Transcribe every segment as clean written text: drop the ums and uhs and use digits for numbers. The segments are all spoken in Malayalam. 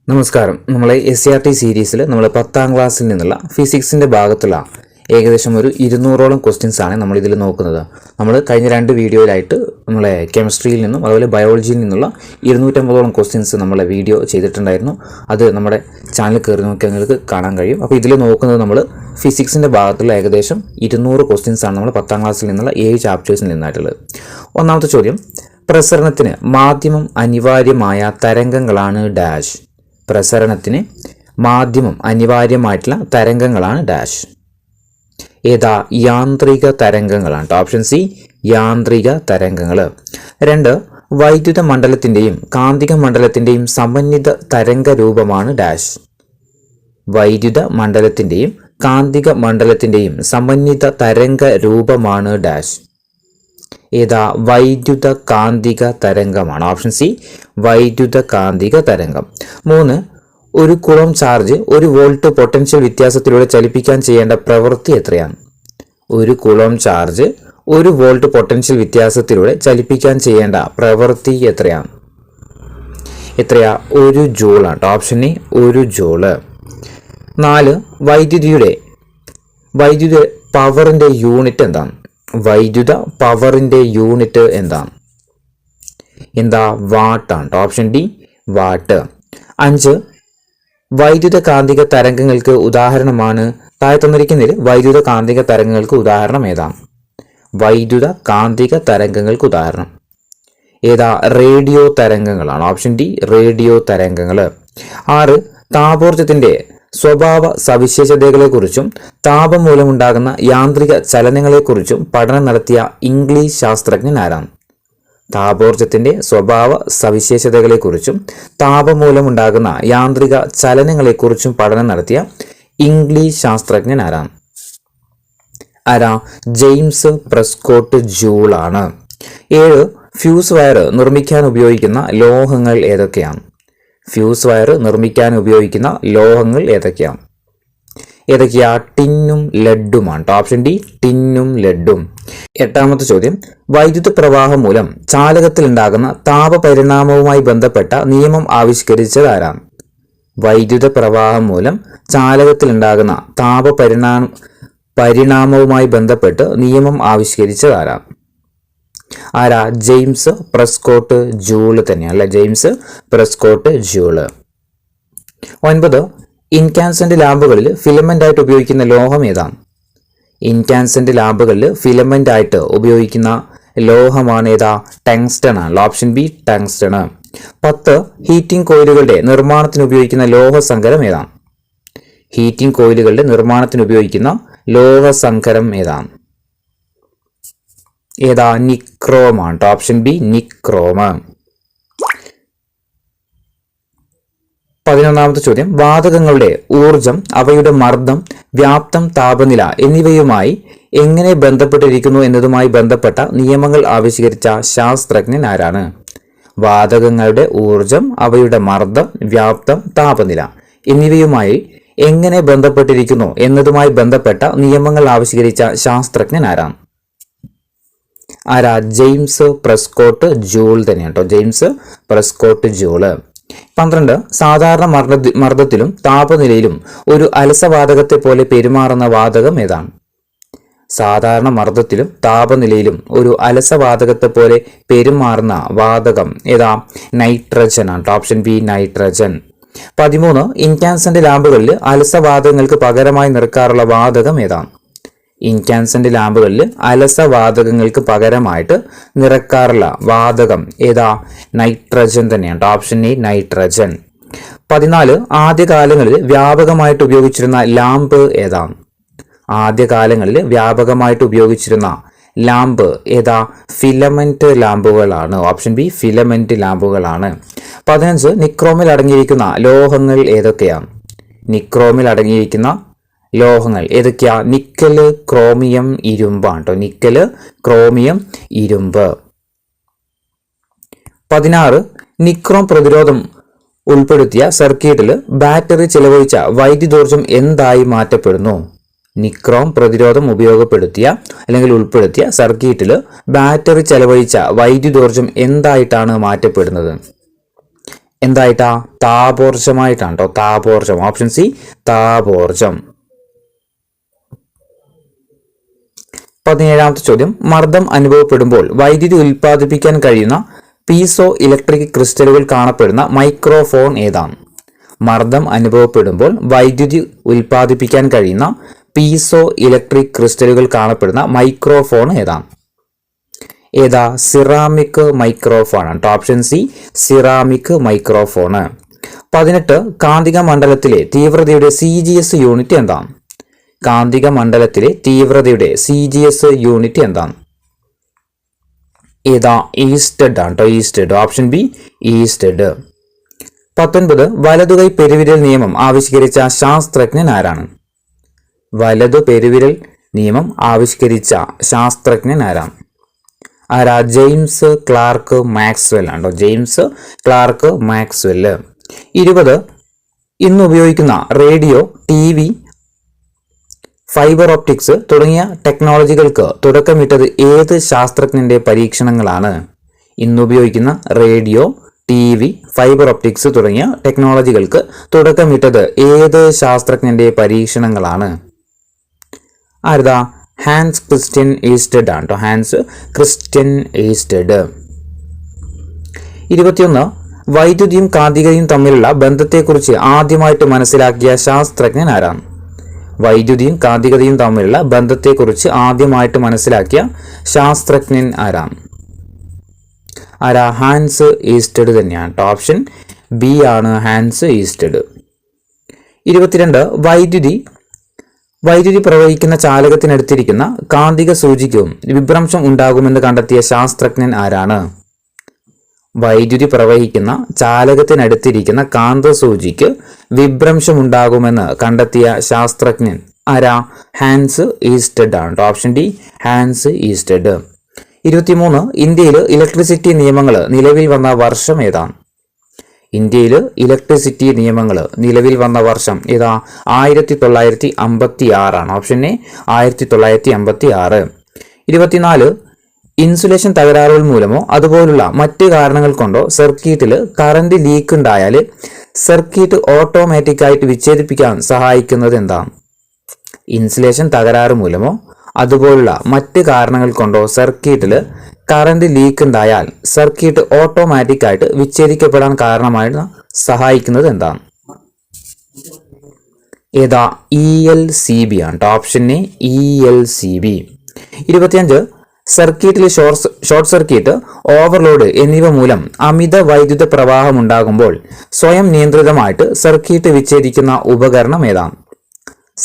നമസ്കാരം. നമ്മളെ SCRT സീരീസിൽ നമ്മൾ 10ാം ക്ലാസ്സിൽ നിന്നുള്ള ഫിസിക്സിൻ്റെ ഭാഗത്തുള്ള ഏകദേശം ഒരു 200ഓളം ക്വസ്റ്റ്യൻസ് ആണ് നമ്മൾ ഇതിൽ നോക്കുന്നത്. നമ്മൾ കഴിഞ്ഞ 2 വീഡിയോയിലായിട്ട് നമ്മളെ കെമിസ്ട്രിയിൽ നിന്നും അതുപോലെ ബയോളജിയിൽ നിന്നുള്ള 250ഓളം ക്വസ്റ്റ്യൻസ് നമ്മളെ വീഡിയോ ചെയ്തിട്ടുണ്ടായിരുന്നു. അത് നമ്മുടെ ചാനൽ കയറി നോക്കിയാൽ നിങ്ങൾക്ക് കാണാൻ കഴിയും. അപ്പോൾ ഇതിൽ നോക്കുന്നത് നമ്മൾ ഫിസിക്സിൻ്റെ ഭാഗത്തുള്ള ഏകദേശം 200 ക്വസ്റ്റ്യൻസ് ആണ് നമ്മൾ 10ാം ക്ലാസ്സിൽ നിന്നുള്ള 7 ചാപ്റ്റേഴ്സിൽ നിന്നായിട്ടുള്ളത്. ഒന്നാമത്തെ ചോദ്യം, പ്രസരണത്തിന് മാധ്യമം അനിവാര്യമായ തരംഗങ്ങളാണ് ഡാഷ്. പ്രസരണത്തിന് മാധ്യമം അനിവാര്യമായിട്ടുള്ള തരംഗങ്ങളാണ് ഡാഷ്. ഏതാ? യാന്ത്രിക തരംഗങ്ങളാണ്. ഓപ്ഷൻ സി, യാന്ത്രിക തരംഗങ്ങൾ. 2, വൈദ്യുത മണ്ഡലത്തിൻ്റെയും കാന്തിക മണ്ഡലത്തിൻ്റെയും സമന്വിത തരംഗ രൂപമാണ് ഡാഷ്. വൈദ്യുത മണ്ഡലത്തിൻ്റെയും കാന്തിക മണ്ഡലത്തിൻ്റെയും സമന്വിത തരംഗ രൂപമാണ് ഡാഷ്. ഏതാ? വൈദ്യുത കാന്തിക തരംഗമാണ്. ഓപ്ഷൻ സി, വൈദ്യുത കാന്തിക തരംഗം. 3, ഒരു കുളം ചാർജ് 1 വോൾട്ട് പൊട്ടൻഷ്യൽ വ്യത്യാസത്തിലൂടെ ചലിപ്പിക്കാൻ ചെയ്യേണ്ട പ്രവൃത്തി എത്രയാണ്? ഒരു കുളം ചാർജ് 1 വോൾട്ട് പൊട്ടൻഷ്യൽ വ്യത്യാസത്തിലൂടെ ചലിപ്പിക്കാൻ ചെയ്യേണ്ട പ്രവൃത്തി എത്രയാണ്? 1 ജൂളാണ്. Option A, 1 joule. 4, വൈദ്യുത പവറിൻ്റെ യൂണിറ്റ് എന്താണ്? വൈദ്യുത പവറിൻ്റെ യൂണിറ്റ് എന്താണ്? വാട്ടാണ്. Option D, what. 5, വൈദ്യുത കാന്തിക തരംഗങ്ങൾക്ക് ഉദാഹരണമാണ്. താഴെ തന്നിരിക്കുന്നതിൽ വൈദ്യുത കാന്തിക തരംഗങ്ങൾക്ക് ഉദാഹരണം ഏതാണ്? വൈദ്യുത കാന്തിക തരംഗങ്ങൾക്ക് ഉദാഹരണം ഏതാ? റേഡിയോ തരംഗങ്ങളാണ്. ഓപ്ഷൻ ഡി, റേഡിയോ തരംഗങ്ങൾ. 6, താപോർജ്ജത്തിന്റെ സ്വഭാവ സവിശേഷതകളെക്കുറിച്ചും താപം മൂലമുണ്ടാകുന്ന യാന്ത്രിക ചലനങ്ങളെക്കുറിച്ചും പഠനം നടത്തിയ ഇംഗ്ലീഷ് ശാസ്ത്രജ്ഞൻ ആരാണ്? താപോർജ്ജത്തിന്റെ സ്വഭാവ സവിശേഷതകളെക്കുറിച്ചും താപം മൂലമുണ്ടാകുന്ന യാന്ത്രിക ചലനങ്ങളെക്കുറിച്ചും പഠനം നടത്തിയ ഇംഗ്ലീഷ് ശാസ്ത്രജ്ഞൻ ആരാണ്? ജെയിംസ് പ്രെസ്കോട്ട് ജൂൾ ആണ്. 7, ഫ്യൂസ് വയർ നിർമ്മിക്കാൻ ഉപയോഗിക്കുന്ന ലോഹങ്ങൾ ഏതൊക്കെയാണ്? ഫ്യൂസ് വയർ നിർമ്മിക്കാൻ ഉപയോഗിക്കുന്ന ലോഹങ്ങൾ ഏതൊക്കെയാണ്? ടിന്നും ലെഡുമാണ്. Option D, ടിന്നും ലെഡും. 8ാമത്തെ ചോദ്യം, വൈദ്യുത പ്രവാഹം മൂലം ചാലകത്തിൽ ഉണ്ടാകുന്ന താപപരിണാമവുമായി ബന്ധപ്പെട്ട നിയമം ആവിഷ്കരിച്ചത് ആരാണ്? വൈദ്യുത പ്രവാഹം മൂലം ചാലകത്തിൽ ഉണ്ടാകുന്ന പരിണാമവുമായി ബന്ധപ്പെട്ട് നിയമം ആവിഷ്കരിച്ചത് ആരാണ്? ജെയിംസ് പ്രെസ്കോട്ട് ജൂള് തന്നെയാണ്. James Prescott joule. 9, ഇൻകാൻസെന്റ് ലാമ്പുകളിൽ ഫിലമെന്റ് ആയിട്ട് ഉപയോഗിക്കുന്ന ലോഹം ഏതാണ്? ഇൻകാൻസെന്റ് ലാമ്പുകളിൽ ഫിലമെന്റ് ആയിട്ട് ഉപയോഗിക്കുന്ന ലോഹമാണ് ടങ്സ്റ്റൺ ആണ്. Option B, tungsten. 10, ഹീറ്റിംഗ് കോയിലുകളുടെ നിർമ്മാണത്തിന് ഉപയോഗിക്കുന്ന ലോഹസങ്കരം ഏതാണ്? ഹീറ്റിംഗ് കോയിലുകളുടെ നിർമ്മാണത്തിന് ഉപയോഗിക്കുന്ന ലോഹസങ്കരം ഏതാണ്? നിക്രോമാണ്. Option B, nichrome. 11ാമത്തെ ചോദ്യം, വാതകങ്ങളുടെ ഊർജം അവയുടെ മർദ്ദം, വ്യാപ്തം, താപനില എന്നിവയുമായി എങ്ങനെ ബന്ധപ്പെട്ടിരിക്കുന്നു എന്നതുമായി ബന്ധപ്പെട്ട നിയമങ്ങൾ ആവിഷ്കരിച്ച ശാസ്ത്രജ്ഞൻ ആരാണ്? വാതകങ്ങളുടെ ഊർജം അവയുടെ മർദ്ദം, വ്യാപ്തം, താപനില എന്നിവയുമായി എങ്ങനെ ബന്ധപ്പെട്ടിരിക്കുന്നു എന്നതുമായി ബന്ധപ്പെട്ട നിയമങ്ങൾ ആവിഷ്കരിച്ച ശാസ്ത്രജ്ഞൻ ആരാണ്? ജെയിംസ് പ്രെസ്കോട്ട് ജൂൾ തന്നെയാണ്. James Prescott joule. 12, സാധാരണ മർദ്ദത്തിലും താപനിലയിലും ഒരു അലസവാതകത്തെ പോലെ പെരുമാറുന്ന വാതകം ഏതാണ്? സാധാരണ മർദ്ദത്തിലും താപനിലയിലും ഒരു അലസവാതകത്തെ പോലെ പെരുമാറുന്ന വാതകം നൈട്രജൻ ആണ്. Option B, nitrogen. 13, ഇൻകാൻസെന്റ് ലാമ്പുകളിൽ അലസവാതകങ്ങൾക്ക് പകരമായി നിറക്കാറുള്ള വാതകം ഏതാണ്? ഇൻകാൻസെന്റ് ലാമ്പുകളിൽ അലസവാതകങ്ങൾക്ക് പകരമായിട്ട് നിറക്കാറുള്ള വാതകം നൈട്രജൻ തന്നെയാണ്. Option A, nitrogen. 14, ആദ്യകാലങ്ങളിൽ വ്യാപകമായിട്ട് ഉപയോഗിച്ചിരുന്ന ലാമ്പ് ഏതാണ്? ആദ്യകാലങ്ങളിൽ വ്യാപകമായിട്ട് ഉപയോഗിച്ചിരുന്ന ലാമ്പ് ഫിലമെന്റ് ലാമ്പുകളാണ്. ഓപ്ഷൻ ബി, ഫിലമെന്റ് ലാമ്പുകളാണ്. 15, നിക്രോമിൽ അടങ്ങിയിരിക്കുന്ന ലോഹങ്ങൾ ഏതൊക്കെയാണ്? നിക്രോമിൽ അടങ്ങിയിരിക്കുന്ന ലോഹങ്ങൾ ഏതൊക്കെയാ? നിക്കല്, ക്രോമിയം, ഇരുമ്പാണ്. നിക്കല്, ക്രോമിയം, ഇരുമ്പ്. 16, നിക്രോം പ്രതിരോധം ഉൾപ്പെടുത്തിയ സർക്യൂട്ടിൽ ബാറ്ററി ചെലവഴിച്ച വൈദ്യുതോർജ്ജം എന്തായി മാറ്റപ്പെടുന്നു? നിക്രോം പ്രതിരോധം ഉൾപ്പെടുത്തിയ സർക്യൂട്ടിൽ ബാറ്ററി ചെലവഴിച്ച വൈദ്യുതോർജ്ജം എന്തായിട്ടാണ് മാറ്റപ്പെടുന്നത്? എന്തായിട്ടാ? താപോർജ്ജമായിട്ടാണ് കേട്ടോ. താപോർജ്ജം. Option C താപോർജ്ജം. 17ാമത്തെ ചോദ്യം, മർദ്ദം അനുഭവപ്പെടുമ്പോൾ വൈദ്യുതി ഉൽപ്പാദിപ്പിക്കാൻ കഴിയുന്ന പീസോ ഇലക്ട്രിക് ക്രിസ്റ്റലുകൾ കാണപ്പെടുന്ന മൈക്രോഫോൺ ഏതാണ്? മർദ്ദം അനുഭവപ്പെടുമ്പോൾ വൈദ്യുതി ഉൽപ്പാദിപ്പിക്കാൻ കഴിയുന്ന പീസോ ഇലക്ട്രിക് ക്രിസ്റ്റലുകൾ കാണപ്പെടുന്ന മൈക്രോഫോൺ ഏതാണ്? ഏതാ? സിറാമിക് മൈക്രോഫോൺ ആണ്. Option C ceramic microphone. 18 കാന്തിക മണ്ഡലത്തിലെ തീവ്രതയുടെ CGS യൂണിറ്റ് എന്താണ്? കാന്തിക മണ്ഡലത്തിലെ തീവ്രതയുടെ CGS യൂണിറ്റ് എന്താണ്? ഏതാ? ഈസ്റ്റഡ് ആണ് കേട്ടോ. ഈസ്റ്റഡ്. Option B Oersted. 19 വലതുകൈ പെരുവിരൽ നിയമം ആവിഷ്കരിച്ച ശാസ്ത്രജ്ഞൻ ആരാണ്? വലതു പെരുവിരൽ നിയമം ആവിഷ്കരിച്ച ശാസ്ത്രജ്ഞൻ ആരാണ്? ആരാ? ജെയിംസ് ക്ലാർക്ക് മാക്സ്വെൽ ആണ്. James Clerk Maxwell. 20 ഇന്ന് ഉപയോഗിക്കുന്ന റേഡിയോ, TV, ഫൈബർ ഓപ്റ്റിക്സ് തുടങ്ങിയ ടെക്നോളജികൾക്ക് തുടക്കമിട്ടത് ഏത് ശാസ്ത്രജ്ഞന്റെ പരീക്ഷണങ്ങളാണ്? ഇന്നുപയോഗിക്കുന്ന റേഡിയോ, TV, ഫൈബർ ഓപ്റ്റിക്സ് തുടങ്ങിയ ടെക്നോളജികൾക്ക് തുടക്കമിട്ടത് ഏത് ശാസ്ത്രജ്ഞന്റെ പരീക്ഷണങ്ങളാണ്? ആരുതാ? ഹാൻസ് ക്രിസ്റ്റ്യൻ ഈസ്റ്റഡ് ആണ്. Hans Christian Oersted. 21 വൈദ്യുതിയും കാന്തികതയും തമ്മിലുള്ള ബന്ധത്തെക്കുറിച്ച് ആദ്യമായിട്ട് മനസ്സിലാക്കിയ ശാസ്ത്രജ്ഞൻ ആരാണ്? വൈദ്യുതിയും കാന്തികതയും തമ്മിലുള്ള ബന്ധത്തെക്കുറിച്ച് ആദ്യമായിട്ട് മനസ്സിലാക്കിയ ശാസ്ത്രജ്ഞൻ ആരാണ്? ആരാ? ഹാൻസ് ഈസ്റ്റഡ് തന്നെയാണ്. ഓപ്ഷൻ ബി ആണ് ഹാൻസ് ഈസ്റ്റഡ്. 22 വൈദ്യുതി പ്രവഹിക്കുന്ന ചാലകത്തിനടുത്തിരിക്കുന്ന കാന്തിക സൂചിക്കും വിഭ്രംശം ഉണ്ടാകുമെന്ന് കണ്ടെത്തിയ ശാസ്ത്രജ്ഞൻ ആരാണ്? വൈദ്യുതി പ്രവഹിക്കുന്ന ചാലകത്തിനടുത്തിരിക്കുന്ന കാന്തസൂചിക്ക് വിഭ്രംശമുണ്ടാകുമെന്ന് കണ്ടെത്തിയ ശാസ്ത്രജ്ഞൻ ആരാ? ഹാൻസ് ഈസ്റ്റഡ് ആണ്. Option D Hans Oersted. 23 ഇന്ത്യയിൽ ഇലക്ട്രിസിറ്റി നിയമങ്ങൾ നിലവിൽ വന്ന വർഷം ഏതാണ്? ഇന്ത്യയിൽ ഇലക്ട്രിസിറ്റി നിയമങ്ങൾ നിലവിൽ വന്ന വർഷം ഏതാ? 1956 ആണ്. Option A 1956. 24 ഇൻസുലേഷൻ തകരാറുകൾ മൂലമോ അതുപോലുള്ള മറ്റ് കാരണങ്ങൾ കൊണ്ടോ സർക്യൂട്ടിൽ കറന്റ് ലീക്ക് ഉണ്ടായാൽ സർക്യൂട്ട് ഓട്ടോമാറ്റിക്കായിട്ട് വിച്ഛേദിപ്പിക്കാൻ സഹായിക്കുന്നത് എന്താണ്? ഇൻസുലേഷൻ തകരാറ് മൂലമോ അതുപോലുള്ള മറ്റ് കാരണങ്ങൾ കൊണ്ടോ സർക്യൂട്ടിൽ കറന്റ് ലീക്ക് ഉണ്ടായാൽ സർക്യൂട്ട് ഓട്ടോമാറ്റിക്കായിട്ട് വിച്ഛേദിക്കപ്പെടാൻ കാരണമായിട്ട് സഹായിക്കുന്നത് എന്താണ്? ഏതാ? ELCB ആണ്. Option A ELCB. 25 സർക്യൂട്ടിൽ ഷോർട്ട് സർക്യൂട്ട്, ഓവർലോഡ് എന്നിവ മൂലം അമിത വൈദ്യുത പ്രവാഹം ഉണ്ടാകുമ്പോൾ സ്വയം നിയന്ത്രിതമായിട്ട് സർക്യൂട്ട് വിച്ഛേദിക്കുന്ന ഉപകരണം ഏതാണ്?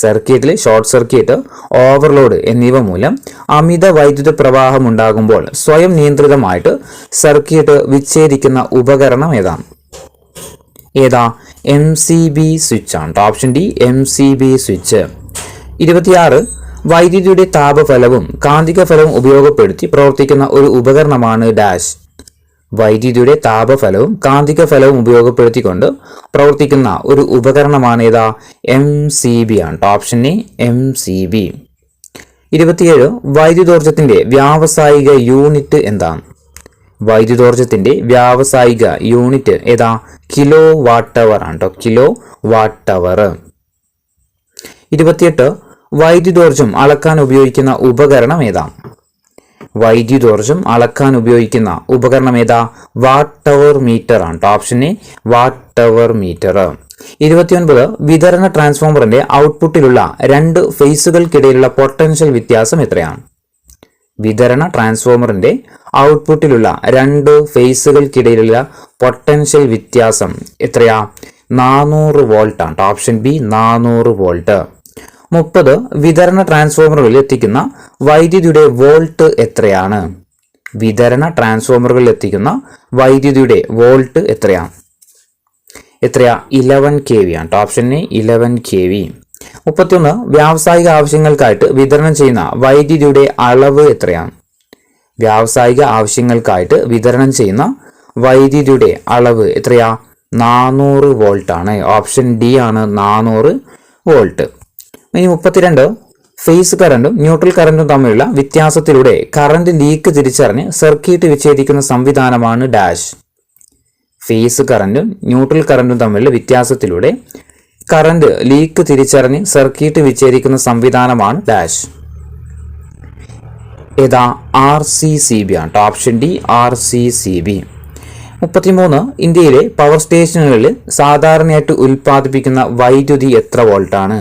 സർക്യൂട്ടിൽ ഷോർട്ട് സർക്യൂട്ട്, ഓവർലോഡ് എന്നിവ മൂലം അമിത വൈദ്യുത പ്രവാഹം ഉണ്ടാകുമ്പോൾ സ്വയം നിയന്ത്രിതമായിട്ട് സർക്യൂട്ട് വിച്ഛേദിക്കുന്ന ഉപകരണം ഏതാണ്? ഏതാ? MCB സ്വിച്ച് ആണ്. Option D MCB switch. 26 വൈദ്യുതിയുടെ താപഫലവും കാന്തിക ഫലവും ഉപയോഗപ്പെടുത്തി പ്രവർത്തിക്കുന്ന ഒരു ഉപകരണമാണ് ഡാഷ്. വൈദ്യുതിയുടെ താപഫലവും കാന്തിക ഫലവും ഉപയോഗപ്പെടുത്തിക്കൊണ്ട് പ്രവർത്തിക്കുന്ന ഒരു ഉപകരണമാണ് ഏതാ? MCB ആണ്. Option A MCB. 27 വൈദ്യുതോർജ്ജത്തിന്റെ വ്യാവസായിക യൂണിറ്റ് എന്താണ്? വൈദ്യുതോർജ്ജത്തിന്റെ വ്യാവസായിക യൂണിറ്റ് ഏതാ? കിലോ വാട്ട് അവർ ആണ്. കിലോ വാട്ട് അവർ. 28 വൈദ്യുതോർജ്ജം അളക്കാൻ ഉപയോഗിക്കുന്ന ഉപകരണം ഏതാ? വൈദ്യുതോർജ്ജം അളക്കാൻ ഉപയോഗിക്കുന്ന ഉപകരണം ഏതാ? വാട്ട് അവർ മീറ്റർ ആണ്. Option A watt hour meter. 29 വിതരണ ട്രാൻസ്ഫോമറിന്റെ ഔട്ട്പുട്ടിലുള്ള രണ്ട് ഫേസുകൾക്കിടയിലുള്ള പൊട്ടൻഷ്യൽ വ്യത്യാസം എത്രയാണ്? വിതരണ ട്രാൻസ്ഫോമറിന്റെ ഔട്ട്പുട്ടിലുള്ള രണ്ട് ഫേസുകൾക്കിടയിലുള്ള പൊട്ടൻഷ്യൽ വ്യത്യാസം എത്രയാ? 400 വോൾട്ട് ആണ്. Option B 400 volt. 30 വിതരണ ട്രാൻസ്ഫോമറുകളിൽ എത്തിക്കുന്ന വൈദ്യുതിയുടെ വോൾട്ട് എത്രയാണ്? വിതരണ ട്രാൻസ്ഫോമറുകളിൽ എത്തിക്കുന്ന വൈദ്യുതിയുടെ വോൾട്ട് എത്രയാ? 11 kV ആണ്. Option A 11 kV. 31 വ്യാവസായിക ആവശ്യങ്ങൾക്കായിട്ട് വിതരണം ചെയ്യുന്ന വൈദ്യുതിയുടെ അളവ് എത്രയാണ്? വ്യാവസായിക ആവശ്യങ്ങൾക്കായിട്ട് വിതരണം ചെയ്യുന്ന വൈദ്യുതിയുടെ അളവ് എത്രയാ? 400 വോൾട്ട് ആണ്. ഓപ്ഷൻ ഡി ആണ് 400 വോൾട്ട്. ഇനി 32 ഫേസ് കറന്റും ന്യൂട്രൽ കറന്റും തമ്മിലുള്ള വ്യത്യാസത്തിലൂടെ കറന്റ് ലീക്ക് തിരിച്ചറിഞ്ഞ് സർക്യൂട്ട് വിച്ഛേദിക്കുന്ന സംവിധാനമാണ് ഡാഷ്. ഫേസ് കറന്റും ന്യൂട്രൽ കറന്റും തമ്മിലുള്ള വ്യത്യാസത്തിലൂടെ കറന്റ് ലീക്ക് തിരിച്ചറിഞ്ഞ് സർക്യൂട്ട് വിച്ഛേദിക്കുന്ന സംവിധാനമാണ് ഡാഷ്. ഏതാ? RCCB ആണ്. Option D RCCB. 33. ഇന്ത്യയിലെ പവർ സ്റ്റേഷനുകളിൽ സാധാരണയായിട്ട് ഉൽപ്പാദിപ്പിക്കുന്ന വൈദ്യുതി എത്ര വോൾട്ടാണ്?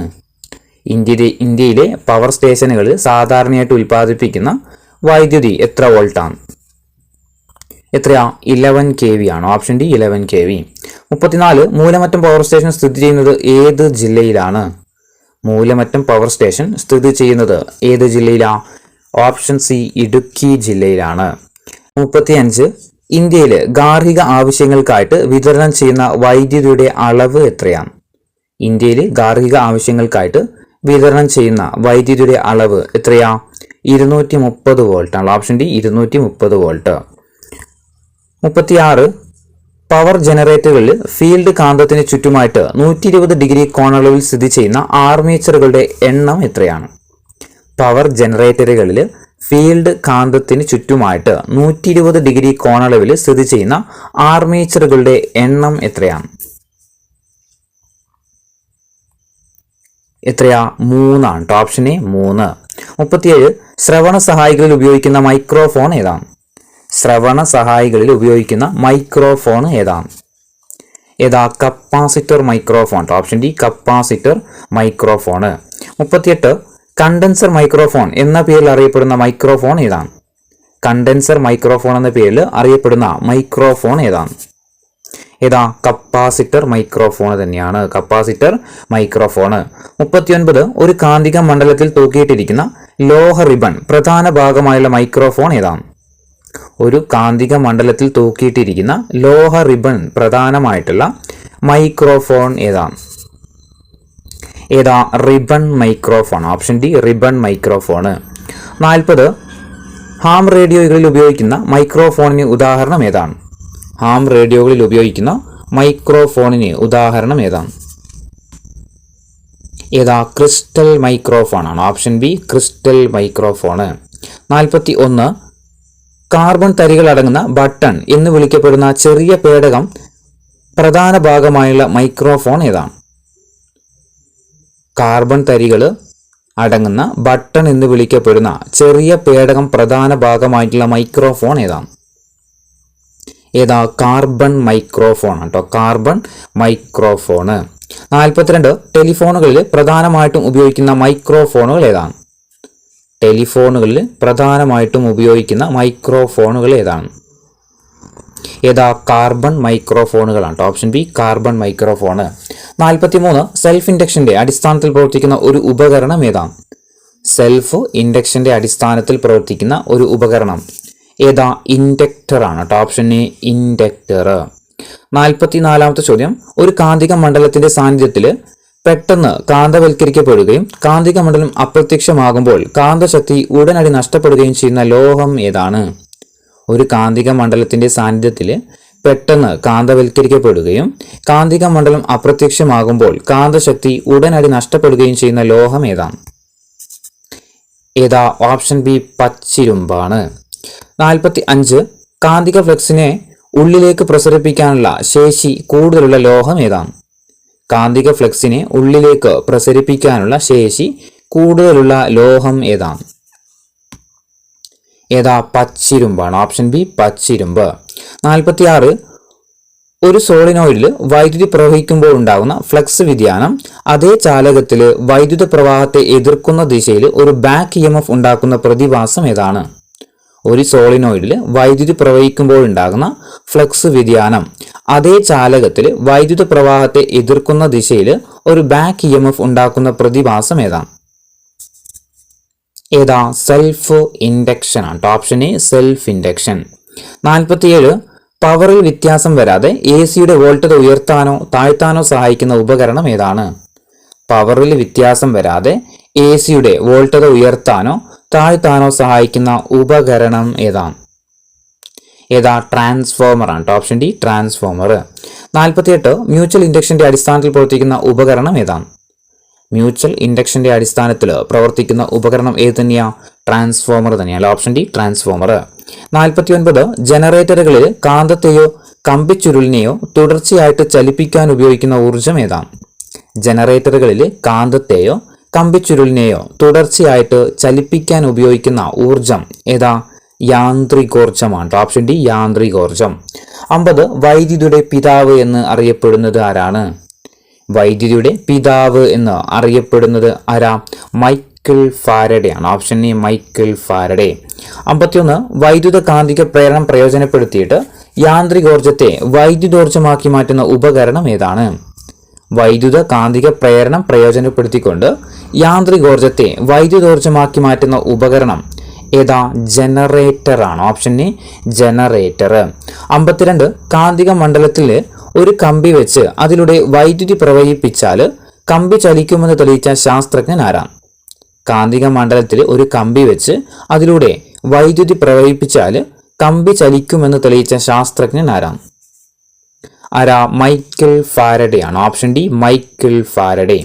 ഇന്ത്യയിലെ പവർ സ്റ്റേഷനുകളിൽ സാധാരണയായിട്ട് ഉൽപ്പാദിപ്പിക്കുന്ന വൈദ്യുതി എത്ര വോൾട്ടാണ്? എത്രയാ? 11 kV ആണ്. Option D 11 kV. 34. Moolamattom power station സ്ഥിതി ചെയ്യുന്നത് ഏത് ജില്ലയിലാണ്? മൂലമറ്റം പവർ സ്റ്റേഷൻ സ്ഥിതി ചെയ്യുന്നത് ഏത് ജില്ലയിലാ? ഓപ്ഷൻ സി ഇടുക്കി ജില്ലയിലാണ്. 35. ഇന്ത്യയിൽ ഗാർഹിക ആവശ്യങ്ങൾക്കായിട്ട് വിതരണം ചെയ്യുന്ന വൈദ്യുതിയുടെ അളവ് എത്രയാണ്? ഇന്ത്യയിൽ ഗാർഹിക ആവശ്യങ്ങൾക്കായിട്ട് വിതരണം ചെയ്യുന്ന വൈദ്യുതിയുടെ അളവ് എത്രയാ? 230 വോൾട്ട് ആണ്. Option D 230 volt. 36. പവർ ജനറേറ്ററുകളിൽ ഫീൽഡ് കാന്തത്തിന് ചുറ്റുമായിട്ട് 120 ഡിഗ്രി കോണളവിൽ സ്ഥിതി ചെയ്യുന്ന ആർമേച്ചറുകളുടെ എണ്ണം എത്രയാണ്? പവർ ജനറേറ്ററുകളിൽ ഫീൽഡ് കാന്തത്തിന് ചുറ്റുമായിട്ട് 120 ഡിഗ്രി കോണളവിൽ സ്ഥിതി ചെയ്യുന്ന ആർമേച്ചറുകളുടെ എണ്ണം എത്രയാണ്? എത്രയാ? 3 ആണ്. Option A 3. 37. ശ്രവണ സഹായികളിൽ ഉപയോഗിക്കുന്ന മൈക്രോഫോൺ ഏതാണ്? ശ്രവണ സഹായികളിൽ ഉപയോഗിക്കുന്ന മൈക്രോഫോൺ ഏതാണ്? ഏതാ? Capacitor microphone. Option D capacitor microphone. 38. Condenser microphone എന്ന പേരിൽ അറിയപ്പെടുന്ന മൈക്രോഫോൺ ഏതാണ്? കണ്ടൻസർ മൈക്രോഫോൺ എന്ന പേരിൽ അറിയപ്പെടുന്ന മൈക്രോഫോൺ ഏതാണ്? ഏതാ? കപ്പാസിറ്റർ മൈക്രോഫോൺ തന്നെയാണ്. Capacitor microphone. 39. ഒരു കാന്തിക മണ്ഡലത്തിൽ തൂക്കിയിട്ടിരിക്കുന്ന ലോഹ റിബൺ പ്രധാന ഭാഗമായുള്ള മൈക്രോഫോൺ ഏതാണ്? ഒരു കാന്തിക മണ്ഡലത്തിൽ തൂക്കിയിട്ടിരിക്കുന്ന ലോഹ റിബൺ പ്രധാനമായിട്ടുള്ള മൈക്രോഫോൺ ഏതാണ്? ഏതാ? Ribbon microphone. Option D ribbon microphone. 40. Ham റേഡിയോകളിൽ ഉപയോഗിക്കുന്ന മൈക്രോഫോണിന് ഉദാഹരണം ഏതാണ്? ഹാം റേഡിയോകളിൽ ഉപയോഗിക്കുന്ന മൈക്രോഫോണിന് ഉദാഹരണം ഏതാണ്? ഏതാ? ക്രിസ്റ്റൽ മൈക്രോഫോൺ ആണ്. Option B crystal microphone. 41. Carbon തരികൾ അടങ്ങുന്ന ബട്ടൺ എന്ന് വിളിക്കപ്പെടുന്ന ചെറിയ പേടകം പ്രധാന ഭാഗമായുള്ള മൈക്രോഫോൺ ഏതാണ്? കാർബൺ തരികൾ അടങ്ങുന്ന ബട്ടൺ എന്ന് വിളിക്കപ്പെടുന്ന ചെറിയ പേടകം പ്രധാന ഭാഗമായിട്ടുള്ള മൈക്രോഫോൺ ഏതാണ്? ഏതാ? കാർബൺ മൈക്രോഫോൺ ആട്ടോ. Carbon microphone. 42. ടെലിഫോണുകളിൽ പ്രധാനമായിട്ടും ഉപയോഗിക്കുന്ന മൈക്രോഫോണുകൾ ഏതാണ്? ടെലിഫോണുകളിൽ പ്രധാനമായിട്ടും ഉപയോഗിക്കുന്ന മൈക്രോഫോണുകൾ ഏതാണ്? ഏതാ? കാർബൺ മൈക്രോഫോണുകളാണ്. Option B carbon microphone. 43. Self ഇൻഡക്ഷന്റെ അടിസ്ഥാനത്തിൽ പ്രവർത്തിക്കുന്ന ഒരു ഉപകരണം ഏതാണ്? സെൽഫ് ഇൻഡക്ഷന്റെ അടിസ്ഥാനത്തിൽ പ്രവർത്തിക്കുന്ന ഒരു ഉപകരണം ഏതാ? ഇൻഡക്ടർ ആണ്. Option A inductor. 44. ചോദ്യം. ഒരു കാന്തിക മണ്ഡലത്തിന്റെ സാന്നിധ്യത്തിൽ പെട്ടെന്ന് കാന്തവൽക്കരിക്കപ്പെടുകയും കാന്തിക മണ്ഡലം അപ്രത്യക്ഷമാകുമ്പോൾ കാന്തശക്തി ഉടനടി നഷ്ടപ്പെടുകയും ചെയ്യുന്ന ലോഹം ഏതാണ്? ഒരു കാന്തിക മണ്ഡലത്തിന്റെ സാന്നിധ്യത്തിൽ പെട്ടെന്ന് കാന്തവൽക്കരിക്കപ്പെടുകയും കാന്തിക മണ്ഡലം അപ്രത്യക്ഷമാകുമ്പോൾ കാന്തശക്തി ഉടനടി നഷ്ടപ്പെടുകയും ചെയ്യുന്ന ലോഹം ഏതാണ്? ഏതാ? ഓപ്ഷൻ ബി പച്ചിരുമ്പാണ്. 45. കാന്തിക ഫ്ലക്സിനെ ഉള്ളിലേക്ക് പ്രസരിപ്പിക്കാനുള്ള ശേഷി കൂടുതലുള്ള ലോഹം ഏതാണ്? കാന്തിക ഫ്ലക്സിനെ ഉള്ളിലേക്ക് പ്രസരിപ്പിക്കാനുള്ള ശേഷി കൂടുതലുള്ള ലോഹം ഏതാണ്? ഏതാ? പച്ചിരുമ്പാണ്. ഓപ്ഷൻ ബി പച്ചിരുമ്പ്. 46. ഒരു സോളിനോയിഡിൽ വൈദ്യുതി പ്രവഹിക്കുമ്പോൾ ഉണ്ടാകുന്ന ഫ്ലക്സ് വ്യതിയാനം അതേ ചാലകത്തിൽ വൈദ്യുത പ്രവാഹത്തെ എതിർക്കുന്ന ദിശയിൽ ഒരു ബാക്ക് EMF ഉണ്ടാക്കുന്ന പ്രതിഭാസം ഏതാണ്? ഒരു സോളിനോയിഡിൽ വൈദ്യുതി പ്രവഹിക്കുമ്പോൾ ഉണ്ടാകുന്ന ഫ്ലക്സ് വ്യതിയാനം അതേ ചാലകത്തിൽ വൈദ്യുത പ്രവാഹത്തെ എതിർക്കുന്ന ദിശയിൽ ഒരു ബാക്ക് EMF ഉണ്ടാക്കുന്ന പ്രതിഭാസം ഏതാണ്? ഏതാ? സെൽഫ് ഇൻഡക്ഷൻ ആണ്. Option A self induction. 47. പവറിൽ വ്യത്യാസം വരാതെ AC-യുടെ വോൾട്ടേജ് ഉയർത്താനോ താഴ്ത്താനോ സഹായിക്കുന്ന ഉപകരണം ഏതാണ്? പവറിൽ വ്യത്യാസം വരാതെ AC-യുടെ വോൾട്ടേജ് ഉയർത്താനോ താഴ്ത്താനോ സഹായിക്കുന്ന ഉപകരണം ഏതാണ്? ഏതാ? ട്രാൻസ്ഫോമർ ആണ്. Option D transformer. 48. മ്യൂച്വൽ ഇൻഡക്ഷന്റെ അടിസ്ഥാനത്തിൽ പ്രവർത്തിക്കുന്ന ഉപകരണം ഏതാണ്? മ്യൂച്വൽ ഇൻഡക്ഷന്റെ അടിസ്ഥാനത്തിൽ പ്രവർത്തിക്കുന്ന ഉപകരണം ഏത് തന്നെയാ? ട്രാൻസ്ഫോമർ തന്നെയാണ്. Option D transformer. 49. ജനറേറ്ററുകളിൽ കാന്തത്തെയോ കമ്പിച്ചുരുളിനെയോ തുടർച്ചയായിട്ട് ചലിപ്പിക്കാൻ ഉപയോഗിക്കുന്ന ഊർജം ഏതാണ്? ജനറേറ്ററുകളിൽ കാന്തത്തെയോ കമ്പിച്ചുരുളിനെയോ തുടർച്ചയായിട്ട് ചലിപ്പിക്കാൻ ഉപയോഗിക്കുന്ന ഊർജം ഏതാ? യാന്ത്രികോർജമാണ്. Option D യാന്ത്രികോർജം. 50 വൈദ്യുതിയുടെ പിതാവ് എന്ന് അറിയപ്പെടുന്നത് ആരാണ്? വൈദ്യുതിയുടെ പിതാവ് എന്ന് അറിയപ്പെടുന്നത് ആരാ? മൈക്കിൾ ഫാരഡേ ആണ്. Option A Michael Faraday. 51 വൈദ്യുത കാന്തിക പ്രേരണം പ്രയോജനപ്പെടുത്തിയിട്ട് യാന്ത്രികോർജത്തെ വൈദ്യുതോർജമാക്കി മാറ്റുന്ന ഉപകരണം ഏതാണ്? വൈദ്യുത കാന്തിക പ്രേരണം പ്രയോജനപ്പെടുത്തിക്കൊണ്ട് യാന്ത്രികോർജത്തെ വൈദ്യുതോർജമാക്കി മാറ്റുന്ന ഉപകരണം ഏതാ? ജനറേറ്റർ ആണ്. Option A generator. 52 കാന്തിക മണ്ഡലത്തിൽ ഒരു കമ്പി വെച്ച് അതിലൂടെ വൈദ്യുതി പ്രവഹിപ്പിച്ചാൽ കമ്പി ചലിക്കുമെന്ന് തെളിയിച്ച ശാസ്ത്രജ്ഞൻ ആരാണ്? കാന്തിക മണ്ഡലത്തിൽ ഒരു കമ്പി വെച്ച് അതിലൂടെ വൈദ്യുതി പ്രവഹിപ്പിച്ചാൽ കമ്പി ചലിക്കുമെന്ന് തെളിയിച്ച ശാസ്ത്രജ്ഞൻ ആരാണ്? മൈക്കിൾ ഫാരഡേ ആണ്. Option D Michael Faraday.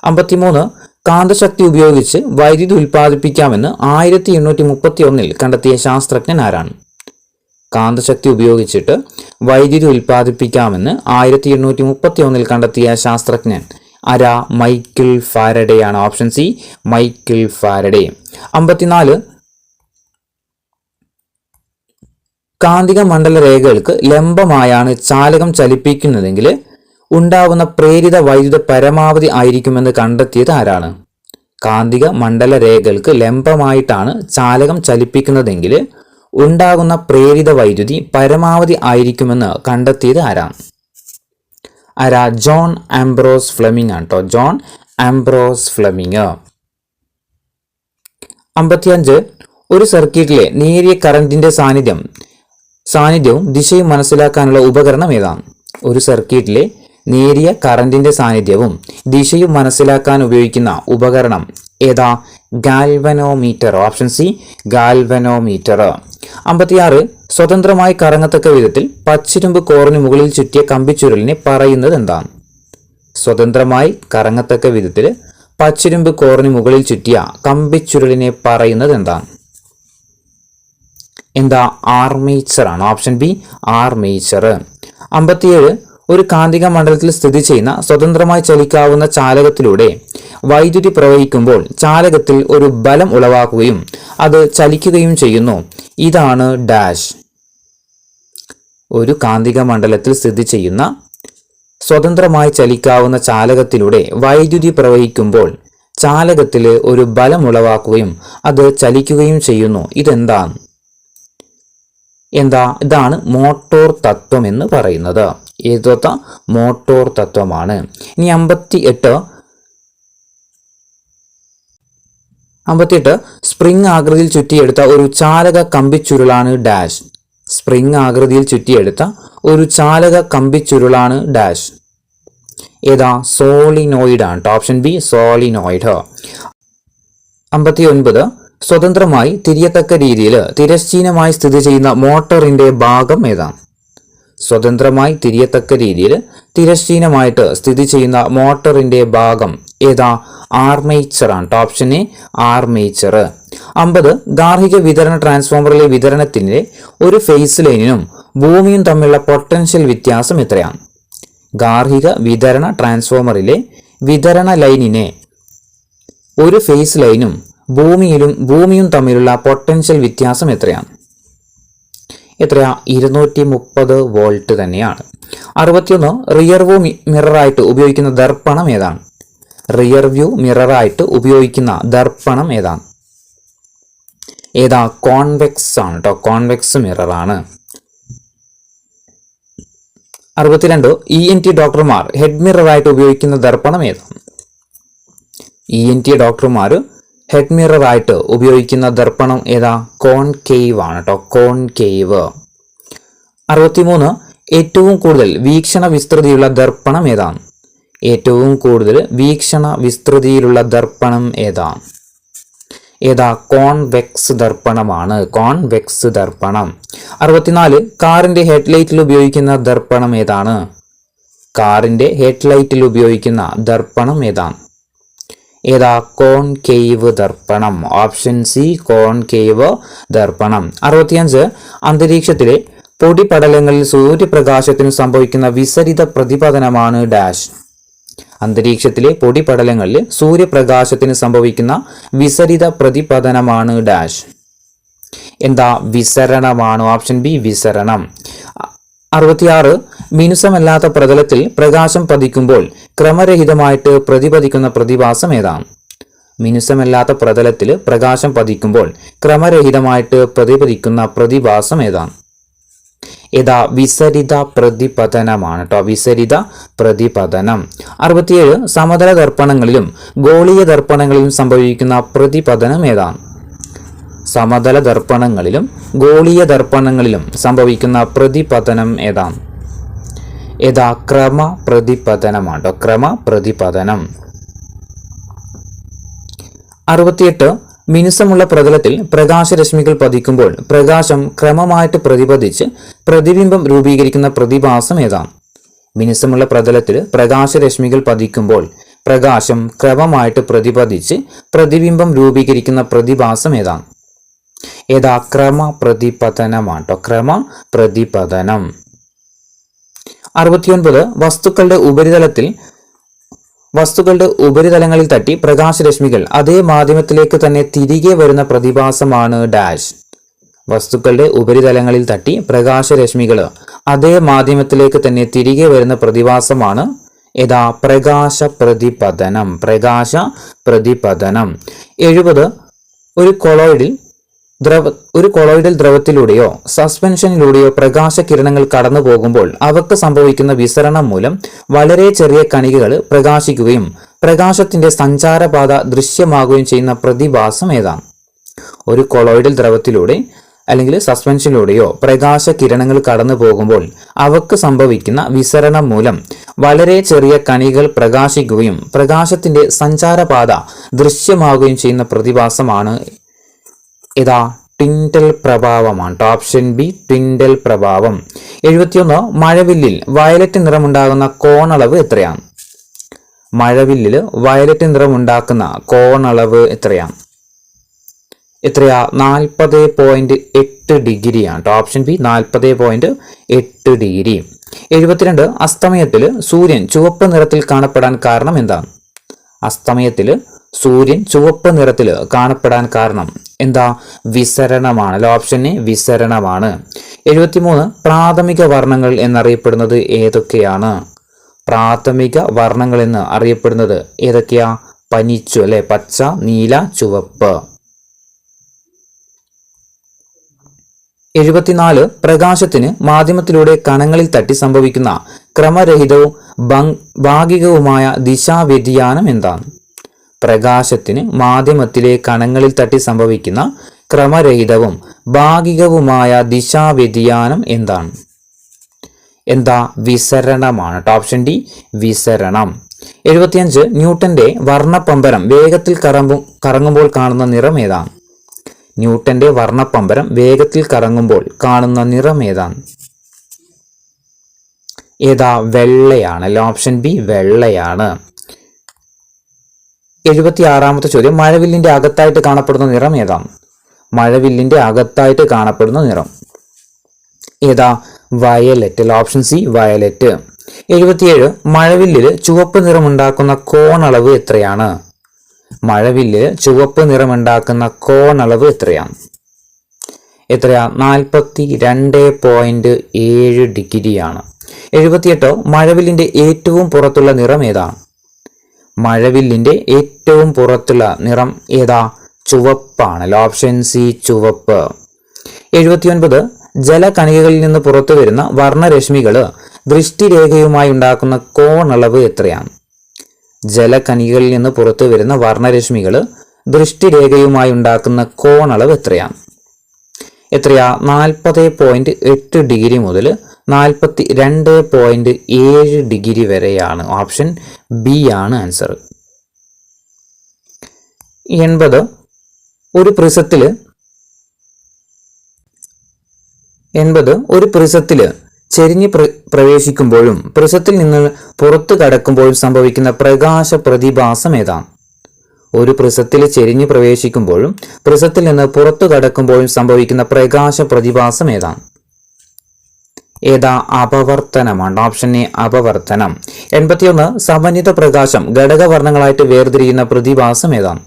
53 കാന്തശക്തി ഉപയോഗിച്ച് വൈദ്യുതി ഉൽപ്പാദിപ്പിക്കാമെന്ന് 1831 കണ്ടെത്തിയ ശാസ്ത്രജ്ഞൻ ആരാണ്? കാന്തശക്തി ഉപയോഗിച്ചിട്ട് വൈദ്യുതി ഉൽപ്പാദിപ്പിക്കാമെന്ന് 1831 കണ്ടെത്തിയ ശാസ്ത്രജ്ഞൻ മൈക്കിൾ ഫാരഡേ ആണ്. Option C Michael Faraday. 54 കാന്തിക മണ്ഡല രേഖകൾക്ക് ലംബമായാണ് ചാലകം ചലിപ്പിക്കുന്നതെങ്കിൽ ഉണ്ടാവുന്ന പ്രേരിത വൈദ്യുത പരമാവധി ആയിരിക്കുമെന്ന് കണ്ടെത്തിയത് ആരാണ്? കാന്തിക മണ്ഡല രേഖകൾക്ക് ലംബമായിട്ടാണ് ചാലകം ചലിപ്പിക്കുന്നതെങ്കിൽ ഉണ്ടാകുന്ന പ്രേരിത വൈദ്യുതി പരമാവധി ആയിരിക്കുമെന്ന് കണ്ടെത്തിയത് ആരാണ്? ജോൺ ആംബ്രോസ് ഫ്ലെമിംഗ് ആണ് കേട്ടോ. John Ambrose Fleming. 55 ഒരു സർക്യൂട്ടിലെ നേരിയ കറന്റിന്റെ സാന്നിധ്യവും ദിശയും മനസ്സിലാക്കാനുള്ള ഉപകരണം ഏതാണ്? ഒരു സർക്യൂട്ടിലെ നേരിയ കറന്റിന്റെ സാന്നിധ്യവും ദിശയും മനസ്സിലാക്കാൻ ഉപയോഗിക്കുന്ന ഉപകരണം ഏതാ? ഗാൽവനോമീറ്റർ. Option C galvanometer. 56 സ്വതന്ത്രമായി കറങ്ങത്തക്ക വിധത്തിൽ പച്ചിരുമ്പ് കോറിന് മുകളിൽ ചുറ്റിയ കമ്പിച്ചുരുളിനെ പറയുന്നത് എന്താണ്? സ്വതന്ത്രമായി കറങ്ങത്തക്ക വിധത്തിൽ പച്ചിരുമ്പ് കോറിന് മുകളിൽ ചുറ്റിയ കമ്പിച്ചുരുളിനെ പറയുന്നത് എന്താണ്? ആർമേച്ചർ ആണ്. Option B armature. 57 ഒരു കാന്തിക മണ്ഡലത്തിൽ സ്ഥിതി ചെയ്യുന്ന സ്വതന്ത്രമായി ചലിക്കാവുന്ന ചാലകത്തിലൂടെ വൈദ്യുതി പ്രവഹിക്കുമ്പോൾ ചാലകത്തിൽ ഒരു ബലം ഉളവാക്കുകയും അത് ചലിക്കുകയും ചെയ്യുന്നു. ഇതാണ് ഡാഷ്. ഒരു കാന്തിക മണ്ഡലത്തിൽ സ്ഥിതി ചെയ്യുന്ന സ്വതന്ത്രമായി ചലിക്കാവുന്ന ചാലകത്തിലൂടെ വൈദ്യുതി പ്രവഹിക്കുമ്പോൾ ചാലകത്തിൽ ഒരു ബലം ഉളവാക്കുകയും അത് ചലിക്കുകയും ചെയ്യുന്നു. ഇതാണ് മോട്ടോർ തത്വം എന്ന് പറയുന്നത്. ഏതൊത്ത മോട്ടോർ തത്വമാണ്. ഇനി 58 സ്പ്രിംഗ് ആകൃതിയിൽ ചുറ്റിയെടുത്ത ഒരു ചാലക കമ്പിച്ചുരുളാണ് ഡാഷ്. സ്പ്രിംഗ് ആകൃതിയിൽ ചുറ്റിയെടുത്ത ഒരു ചാലക കമ്പിച്ചുരുളാണ് ഡാഷ്. സോളിനോയിഡ് ആണ്. Option B solenoid. 59 സ്വതന്ത്രമായി തിരിയത്തക്ക രീതിയിൽ തിരശ്ചീനമായി സ്ഥിതി ചെയ്യുന്ന മോട്ടറിന്റെ ഭാഗം ഏതാണ്? സ്വതന്ത്രമായി തിരിയത്തക്ക രീതിയിൽ തിരശ്ചീനമായിട്ട് സ്ഥിതി ചെയ്യുന്ന മോട്ടറിന്റെ ഭാഗം ആർമേച്ചർ ആണ്. Option A armature. 50 ഗാർഹിക വിതരണ ട്രാൻസ്ഫോമറിലെ വിതരണത്തിന്റെ ഒരു ഫേസ് ലൈനിനും ഭൂമിയും തമ്മിലുള്ള പൊട്ടൻഷ്യൽ വ്യത്യാസം എത്രയാണ്? ഗാർഹിക വിതരണ ട്രാൻസ്ഫോമറിലെ വിതരണ ലൈനിനെ ഒരു ഫേസ് ലൈനും ഭൂമിയും തമ്മിലുള്ള പൊട്ടൻഷ്യൽ വ്യത്യാസം എത്രയാണ്? 230 വോൾട്ട് തന്നെയാണ്. 61 റിയർ വ്യൂ മിററായിട്ട് ഉപയോഗിക്കുന്ന ദർപ്പണം ഏതാണ്? റിയർ വ്യൂ മിററായിട്ട് ഉപയോഗിക്കുന്ന ദർപ്പണം ഏതാണ്? കോൺവെക്സ് ആണ് കേട്ടോ. കോൺവെക്സ് മിററാണ്. 62 ENT ഡോക്ടർമാർ ഹെഡ് മിററായിട്ട് ഉപയോഗിക്കുന്ന ദർപ്പണം ഏതാണ്? ENT ഡോക്ടർമാർ ഹെഡ് മിററായിട്ട് ഉപയോഗിക്കുന്ന ദർപ്പണം കോൺകേവ് ആണ് കേട്ടോ. കോൺകേവ്. 63 ഏറ്റവും കൂടുതൽ വീക്ഷണ വിസ്തൃതിയുള്ള ദർപ്പണം ഏതാണ്? ഏറ്റവും കൂടുതൽ വീക്ഷണ വിസ്തൃതിയിലുള്ള ദർപ്പണം ഏതാണ്? കോൺവെക്സ് ദർപ്പണമാണ്. കോൺവെക്സ് ദർപ്പണം. 64 കാറിന്റെ ഹെഡ്ലൈറ്റിൽ ഉപയോഗിക്കുന്ന ദർപ്പണം ഏതാണ്? കാറിന്റെ ഹെഡ്ലൈറ്റിൽ ഉപയോഗിക്കുന്ന ദർപ്പണം ഏതാണ്? കോൺകേവ് ദർപ്പണം. ഓപ്ഷൻ സി കോൺകേവ് ദർപ്പണം. 65 അന്തരീക്ഷത്തിലെ പൊടിപടലങ്ങളിൽ സൂര്യപ്രകാശത്തിന് സംഭവിക്കുന്ന വിസരിത പ്രതിപതനമാണ് ഡാഷ്. അന്തരീക്ഷത്തിലെ പൊടിപടലങ്ങളിൽ സൂര്യപ്രകാശത്തിന് സംഭവിക്കുന്ന വിസരിത പ്രതിപതനമാണ് ഡാഷ്. എന്താ? വിസരണമാണ്. Option B വിസരണം. 66 മിനുസമല്ലാത്ത പ്രതലത്തിൽ പ്രകാശം പതിക്കുമ്പോൾ ക്രമരഹിതമായിട്ട് പ്രതിപതിക്കുന്ന പ്രതിഭാസം ഏതാണ്? മിനുസമല്ലാത്ത പ്രതലത്തിൽ പ്രകാശം പതിക്കുമ്പോൾ ക്രമരഹിതമായിട്ട് പ്രതിപതിക്കുന്ന പ്രതിഭാസം ഏതാണ്? ഏതാ? വിസരിത പ്രതിപതനമാണ് കേട്ടോ. വിസരിത പ്രതിപതനം. 67 സമതല ദർപ്പണങ്ങളിലും ഗോളീയ ദർപ്പണങ്ങളിലും സംഭവിക്കുന്ന പ്രതിപതനം ഏതാണ്? സമതല ദർപ്പണങ്ങളിലും ഗോളീയ ദർപ്പണങ്ങളിലും സംഭവിക്കുന്ന പ്രതിപതനം ഏതാണ്? ഏതാ? ക്രമ പ്രതിപതനമാണ് കേട്ടോ. ക്രമ പ്രതിപതനം. 68 മിനുസമുള്ള പ്രതലത്തിൽ പ്രകാശരശ്മികൾ പതിക്കുമ്പോൾ പ്രകാശം ക്രമമായിട്ട് പ്രതിപതിച്ച് പ്രതിബിംബം രൂപീകരിക്കുന്ന പ്രതിഭാസം ഏതാണ്? മിനുസമുള്ള പ്രതലത്തിൽ പ്രകാശരശ്മികൾ പതിക്കുമ്പോൾ പ്രകാശം ക്രമമായിട്ട് പ്രതിപതിച്ച് പ്രതിബിംബം രൂപീകരിക്കുന്ന പ്രതിഭാസം ഏതാണ്? ഏതാ? ക്രമ പ്രതിപതനമാണ് കേട്ടോ. ക്രമ പ്രതിപതനം. 69 വസ്തുക്കളുടെ ഉപരിതലങ്ങളിൽ തട്ടി പ്രകാശരശ്മികൾ അതേ മാധ്യമത്തിലേക്ക് തന്നെ തിരികെ വരുന്ന പ്രതിഭാസമാണ് ഡാഷ്. വസ്തുക്കളുടെ ഉപരിതലങ്ങളിൽ തട്ടി പ്രകാശരശ്മികൾ അതേ മാധ്യമത്തിലേക്ക് തന്നെ തിരികെ വരുന്ന പ്രതിഭാസമാണ് ഏതാ? പ്രകാശ പ്രതിപതനം. പ്രകാശ പ്രതിപതനം. 70 ഒരു കൊളോയിഡൽ ദ്രവത്തിലൂടെയോ സസ്പെൻഷനിലൂടെയോ പ്രകാശകിരണങ്ങൾ കടന്നു പോകുമ്പോൾ അവക്ക് സംഭവിക്കുന്ന വിസരണം മൂലം വളരെ ചെറിയ കണികകൾ പ്രകാശിക്കുകയും പ്രകാശത്തിന്റെ സഞ്ചാരപാത ദൃശ്യമാകുകയും ചെയ്യുന്ന പ്രതിഭാസം ഏതാണ്? ഒരു കൊളോയിഡൽ ദ്രവത്തിലൂടെ അല്ലെങ്കിൽ സസ്പെൻഷനിലൂടെയോ പ്രകാശകിരണങ്ങൾ കടന്നു പോകുമ്പോൾ അവക്ക് സംഭവിക്കുന്ന വിസരണം മൂലം വളരെ ചെറിയ കണികകൾ പ്രകാശിക്കുകയും പ്രകാശത്തിന്റെ സഞ്ചാരപാത ദൃശ്യമാകുകയും ചെയ്യുന്ന പ്രതിഭാസമാണ് ഏതാ? ടിൻഡൽ പ്രഭാവമാണ്. ഓപ്ഷൻ ബി ടിൻഡൽ പ്രഭാവം. 71 മഴവില്ലിൽ വയലറ്റ് നിറമുണ്ടാകുന്ന കോണളവ് എത്രയാണ്? മഴവില്ലിൽ വയലറ്റ് നിറമുണ്ടാക്കുന്ന കോണളവ് എത്രയാണ്? 40.8 ഡിഗ്രിയാണ്. Option B 40.8 degree. 72 അസ്തമയത്തിൽ സൂര്യൻ ചുവപ്പ് നിറത്തിൽ കാണപ്പെടാൻ കാരണം എന്താണ്? അസ്തമയത്തിൽ സൂര്യൻ ചുവപ്പ് നിറത്തിൽ കാണപ്പെടാൻ കാരണം എന്താ? വിസരണമാണ്. Option A വിസരണമാണ്. 73 പ്രാഥമിക വർണ്ണങ്ങൾ എന്നറിയപ്പെടുന്നത് ഏതൊക്കെയാണ്? പ്രാഥമിക വർണ്ണങ്ങൾ എന്ന് അറിയപ്പെടുന്നത് ഏതൊക്കെയാ? പനിച്ചു അല്ലെ, പച്ച, നീല, ചുവപ്പ്. 74 പ്രകാശത്തിന് മാധ്യമത്തിലൂടെ കണങ്ങളിൽ തട്ടി സംഭവിക്കുന്ന ക്രമരഹിതവും ഭാഗികവുമായ ദിശാവ്യതിയാനം എന്താണ്? പ്രകാശത്തിന് മാധ്യമത്തിലെ കണങ്ങളിൽ തട്ടി സംഭവിക്കുന്ന ക്രമരഹിതവും ഭാഗികവുമായ ദിശാവ്യതിയാനം എന്താണ്? എന്താ? വിസരണമാണ്. Option D വിസരണം. 75 ന്യൂട്ടന്റെ വർണ്ണപ്പമ്പരം വേഗത്തിൽ കറങ്ങുമ്പോൾ കാണുന്ന നിറം ഏതാണ്? ന്യൂട്ടന്റെ വർണ്ണപ്പമ്പരം വേഗത്തിൽ കറങ്ങുമ്പോൾ കാണുന്ന നിറം ഏതാണ്? ഏതാ? വെള്ളയാണ്. Option B വെള്ളയാണ്. 76 ചോദ്യം മഴവില്ലിന്റെ അകത്തായിട്ട് കാണപ്പെടുന്ന നിറം ഏതാണ്? മഴവില്ലിന്റെ അകത്തായിട്ട് കാണപ്പെടുന്ന നിറം ഏതാ? വയലറ്റ്. Option C violet. 77 മഴവില്ലിൽ ചുവപ്പ് നിറമുണ്ടാക്കുന്ന കോണളവ് എത്രയാണ്? മഴവില്ലിൽ ചുവപ്പ് നിറമുണ്ടാക്കുന്ന കോണളവ് എത്രയാണ്? 42.7 ഡിഗ്രിയാണ്. 78 മഴവില്ലിന്റെ ഏറ്റവും പുറത്തുള്ള നിറം ഏതാണ്? മഴവില്ലിന്റെ ഏറ്റവും പുറത്തുള്ള നിറം ഏതാ? ചുവപ്പാണ്. ഓപ്ഷൻ സി ചുവപ്പ്. 79 ജലകണികകളിൽ നിന്ന് പുറത്തു വരുന്ന വർണ്ണരശ്മികൾ ദൃഷ്ടിരേഖയുമായി ഉണ്ടാക്കുന്ന കോണളവ് എത്രയാണ്? ജലകണികകളിൽ നിന്ന് പുറത്തു വരുന്ന വർണ്ണരശ്മികൾ ദൃഷ്ടിരേഖയുമായി ഉണ്ടാക്കുന്ന കോണളവ് എത്രയാണ്? 40.8 ഡിഗ്രി മുതൽ 42.7 ഡിഗ്രി വരെയാണ്. ഓപ്ഷൻ ബി ആണ് ആൻസർ. 80 ഒരു പ്രിസത്തില് ചെരിഞ്ഞ് പ്രവേശിക്കുമ്പോഴും പ്രിസത്തിൽ നിന്ന് പുറത്തു കടക്കുമ്പോഴും സംഭവിക്കുന്ന പ്രകാശ പ്രതിഭാസം ഏതാണ്? ഒരു പ്രിസത്തിൽ ചെരിഞ്ഞ് പ്രവേശിക്കുമ്പോഴും പ്രിസത്തിൽ നിന്ന് പുറത്തു കടക്കുമ്പോഴും സംഭവിക്കുന്ന പ്രകാശ പ്രതിഭാസം ഏതാണ്? ഏതാ? അപവർത്തനമാണ്. Option A അപവർത്തനം. 81 സമന്വിത പ്രകാശം ഘടകവർണ്ണങ്ങളായിട്ട് വേർതിരിയുന്ന പ്രതിഭാസം ഏതാണ്?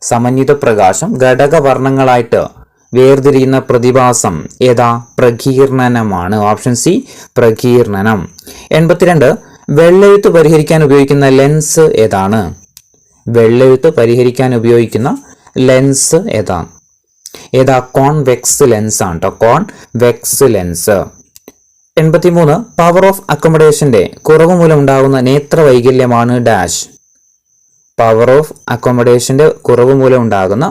സമന്വിത പ്രകാശം ഘടകവർണ്ണങ്ങളായിട്ട് വേർതിരിയുന്ന പ്രതിഭാസം ഏതാ? പ്രകീർണനമാണ്. Option C പ്രകീർണനം. 82 വെള്ളെഴുത്ത് പരിഹരിക്കാൻ ഉപയോഗിക്കുന്ന ലെൻസ് ഏതാണ്? വെള്ളെഴുത്ത് പരിഹരിക്കാൻ ഉപയോഗിക്കുന്ന ലെൻസ് ഏതാണ്? ഏതാ? കോൺവെക്സ് ലെൻസ് ആണ് കേട്ടോ. Convex lens. 83 പവർ ഓഫ് അക്കോമഡേഷന്റെ കുറവ് മൂലം ഉണ്ടാകുന്ന നേത്ര വൈകല്യമാണ് ഡാഷ്. പവർ ഓഫ് അക്കോമഡേഷന്റെ കുറവ് മൂലം ഉണ്ടാകുന്ന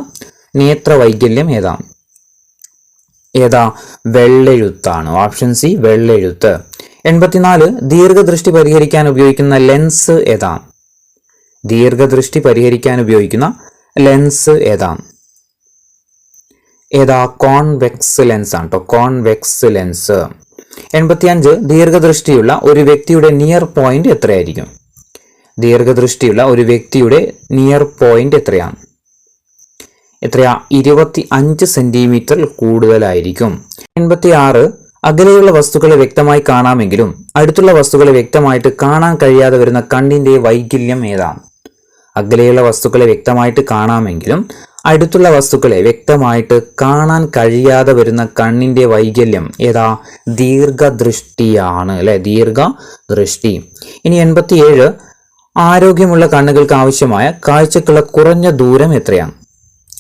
നേത്ര വൈകല്യം ഏതാണ്? ഏതാ? വെള്ളെഴുത്താണ്. Option C വെള്ളെഴുത്ത്. 84 ദീർഘദൃഷ്ടി പരിഹരിക്കാൻ ഉപയോഗിക്കുന്ന ലെൻസ് ഏതാണ്? ദീർഘദൃഷ്ടി പരിഹരിക്കാൻ ഉപയോഗിക്കുന്ന ലെൻസ് ഏതാണ്? ഏതാ? കോൺവെക്സ് ലെൻസ് ആണ് കേട്ടോ. Convex lens. 85 ദീർഘദൃഷ്ടിയുള്ള ഒരു വ്യക്തിയുടെ നിയർ പോയിന്റ് എത്രയായിരിക്കും? ദീർഘദൃഷ്ടിയുള്ള ഒരു വ്യക്തിയുടെ നിയർ പോയിന്റ് എത്രയാണ്? 25 സെന്റിമീറ്റർ കൂടുതലായിരിക്കും. 86 അകലെയുള്ള വസ്തുക്കളെ വ്യക്തമായി കാണാമെങ്കിലും അടുത്തുള്ള വസ്തുക്കളെ വ്യക്തമായിട്ട് കാണാൻ കഴിയാതെ വരുന്ന കണ്ണിന്റെ വൈകല്യം ഏതാണ്? അകലെയുള്ള വസ്തുക്കളെ വ്യക്തമായിട്ട് കാണാമെങ്കിലും അടുത്തുള്ള വസ്തുക്കളെ വ്യക്തമായിട്ട് കാണാൻ കഴിയാതെ വരുന്ന കണ്ണിന്റെ വൈകല്യം ഏതാ? ദീർഘദൃഷ്ടിയാണ് അല്ലെ. ദീർഘദൃഷ്ടി. ഇനി 87 ആരോഗ്യമുള്ള കണ്ണുകൾക്ക് ആവശ്യമായ കാഴ്ചക്കുള്ള കുറഞ്ഞ ദൂരം എത്രയാണ്?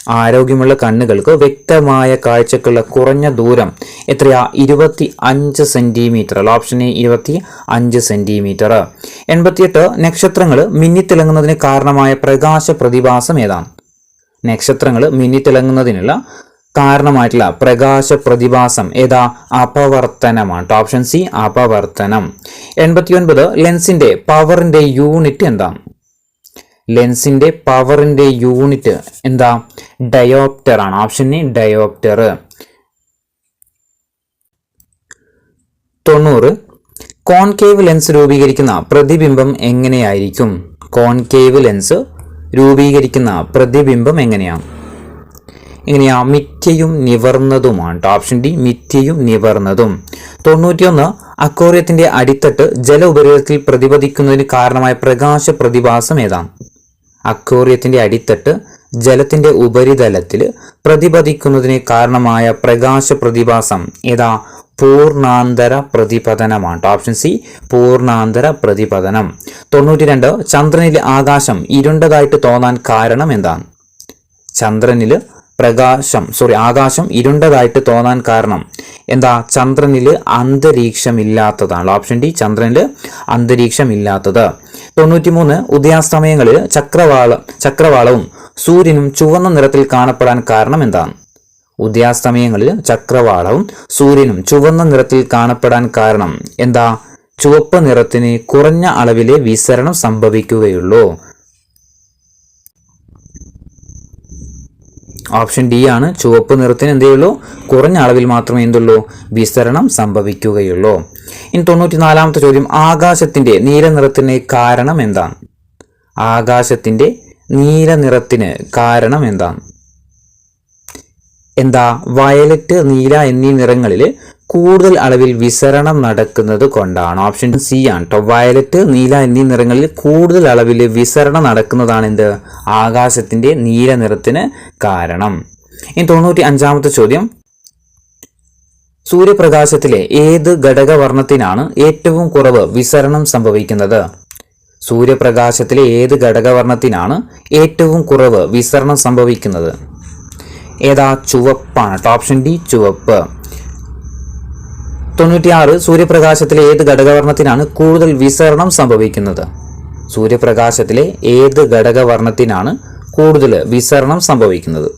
ആരോഗ്യമുള്ള കണ്ണുകൾക്ക് വ്യക്തമായ കാഴ്ചക്കുള്ള കുറഞ്ഞ ദൂരം എത്രയാ? 25 സെന്റിമീറ്റർ. Option A 25 centimetre. 88 നക്ഷത്രങ്ങൾ മിന്നിത്തിളങ്ങുന്നതിന് കാരണമായ പ്രകാശ പ്രതിഭാസം ഏതാണ്? നക്ഷത്രങ്ങൾ മിന്നിത്തിളങ്ങുന്നതിനുള്ള കാരണമായിട്ടുള്ള പ്രകാശ പ്രതിഭാസം ഏതാ? അപവർത്തനമാണ്. Option C അപവർത്തനം. 89 ലെൻസിന്റെ പവറിന്റെ യൂണിറ്റ് എന്താണ്? ലെൻസിന്റെ പവറിന്റെ യൂണിറ്റ് എന്താ? ഡയോപ്റ്റർ ആണ്. Option A dioptre. 90 concave lens രൂപീകരിക്കുന്ന പ്രതിബിംബം എങ്ങനെയായിരിക്കും? കോൺകേവ് ലെൻസ് രൂപീകരിക്കുന്ന പ്രതിബിംബം എങ്ങനെയാണ്? മിഥ്യയും നിവർന്നതുമാണ്. Option D മിഥ്യയും നിവർന്നതും. 91 അക്വേറിയത്തിന്റെ അടിത്തട്ട് ജല ഉപരിതലത്തിൽ പ്രതിപദിക്കുന്നതിന് കാരണമായ പ്രകാശ പ്രതിഭാസം ഏതാണ്? അക്വേറിയത്തിന്റെ അടിത്തട്ട് ജലത്തിന്റെ ഉപരിതലത്തിൽ പ്രതിപദിക്കുന്നതിന് കാരണമായ പ്രകാശ പ്രതിഭാസം ഏതാ? പൂർണ്ണാന്തര പ്രതിപതനമാണ്. Option C പൂർണ്ണാന്തര പ്രതിപതനം. 92 ചന്ദ്രനിലെ ആകാശം ഇരുണ്ടതായിട്ട് തോന്നാൻ കാരണം എന്താണ്? ചന്ദ്രനില് ആകാശം ഇരുണ്ടതായിട്ട് തോന്നാൻ കാരണം എന്താ? ചന്ദ്രനില് അന്തരീക്ഷമില്ലാത്തതാണ്. Option D ചന്ദ്രനില് അന്തരീക്ഷമില്ലാത്തത്. 93 ഉദയാസ്തമയങ്ങളിൽ ചക്രവാളവും സൂര്യനും ചുവന്ന നിറത്തിൽ കാണപ്പെടാൻ കാരണം എന്താണ്? ഉദയാസ്തമയങ്ങളിൽ ചക്രവാളവും സൂര്യനും ചുവന്ന നിറത്തിൽ കാണപ്പെടാൻ കാരണം എന്താ? ചുവപ്പ് നിറത്തിന് കുറഞ്ഞ അളവിലെ വിസരണം സംഭവിക്കുകയുള്ളൂ. ഓപ്ഷൻ ഡി ആണ്. ചുവപ്പ് നിറത്തിന് എന്തേയുള്ളൂ? കുറഞ്ഞ അളവിൽ മാത്രമേ എന്തുള്ളൂ? വിസരണം സംഭവിക്കുകയുള്ളൂ. ഇനി 94ാമത്തെ ചോദ്യം ആകാശത്തിന്റെ നീല നിറത്തിന് കാരണം എന്താണ്? ആകാശത്തിന്റെ നീല നിറത്തിന് കാരണം എന്താണ്? വയലറ്റ്, നീല എന്നീ നിറങ്ങളിൽ കൂടുതൽ അളവിൽ വിസരണം നടക്കുന്നത് കൊണ്ടാണ്. ഓപ്ഷൻ സി ആണ് കേട്ടോ. വയലറ്റ്, നീല എന്നീ നിറങ്ങളിൽ കൂടുതൽ അളവിൽ വിസരണം നടക്കുന്നതാണ് എന്ത്? ആകാശത്തിന്റെ നീല നിറത്തിന് കാരണം. ഇനി 95ാമത്തെ ചോദ്യം സൂര്യപ്രകാശത്തിലെ ഏത് ഘടകവർണ്ണത്തിനാണ് ഏറ്റവും കുറവ് വിസരണം സംഭവിക്കുന്നത്? സൂര്യപ്രകാശത്തിലെ ഏത് ഘടകവർണ്ണത്തിനാണ് ഏറ്റവും കുറവ് വിസരണം സംഭവിക്കുന്നത്? ഏതാ? ചുവപ്പാണ്. ഓപ്ഷൻ ഡി ചുവപ്പ്. 96 സൂര്യപ്രകാശത്തിലെ ഏത് ഘടകവർണ്ണത്തിനാണ് കൂടുതൽ വിസരണം സംഭവിക്കുന്നത്? സൂര്യപ്രകാശത്തിലെ ഏത് ഘടകവർണ്ണത്തിനാണ് കൂടുതൽ വിസരണം സംഭവിക്കുന്നത്?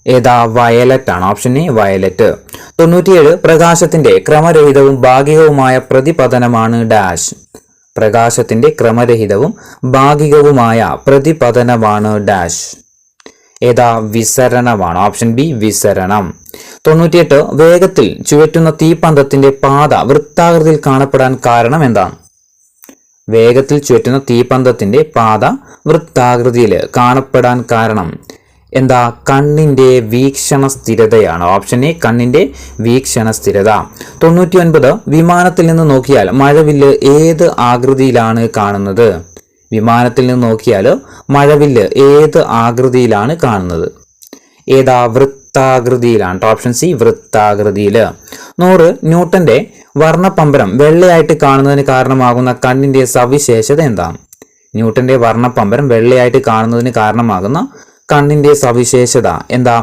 ഏതാ? വയലറ്റ് ആണ്. Option A violet. 97 പ്രകാശത്തിന്റെ ക്രമരഹിതവും ഭാഗികവുമായ പ്രതിപതനമാണ് ഡാഷ്. പ്രകാശത്തിന്റെ ക്രമരഹിതവും ഭാഗികവുമായ പ്രതിപതനമാണ് ഡാഷ്. ഏതാ? വിസരണമാണ്. Option B വിസരണം. 98 വേഗത്തിൽ ചുഴറ്റുന്ന തീപ്പന്തത്തിന്റെ പാത വൃത്താകൃതിയിൽ കാണപ്പെടാൻ കാരണം എന്താണ്? വേഗത്തിൽ ചുഴറ്റുന്ന തീപ്പന്തത്തിന്റെ പാത വൃത്താകൃതിയിൽ കാണപ്പെടാൻ കാരണം എന്താ? കണ്ണിന്റെ വീക്ഷണ സ്ഥിരതയാണ്. ഓപ്ഷൻ എ കണ്ണിന്റെ വീക്ഷണ സ്ഥിരത. 99 വിമാനത്തിൽ നിന്ന് നോക്കിയാൽ മഴവില്ല് ഏത് ആകൃതിയിലാണ് കാണുന്നത്? വിമാനത്തിൽ നിന്ന് നോക്കിയാൽ മഴവില്ല് ഏത് ആകൃതിയിലാണ് കാണുന്നത്? ഏതാ? വൃത്താകൃതിയിലാണ്. ഓപ്ഷൻ സി വൃത്താകൃതിയിൽ. 100 ന്യൂട്ടന്റെ വർണ്ണപ്പമ്പരം വെള്ളയായിട്ട് കാണുന്നതിന് കാരണമാകുന്ന കണ്ണിന്റെ സവിശേഷത എന്താണ്? ന്യൂട്ടന്റെ വർണ്ണപ്പമ്പരം വെള്ളയായിട്ട് കാണുന്നതിന് കാരണമാകുന്ന കണ്ണിന്റെ സവിശേഷത എന്താ?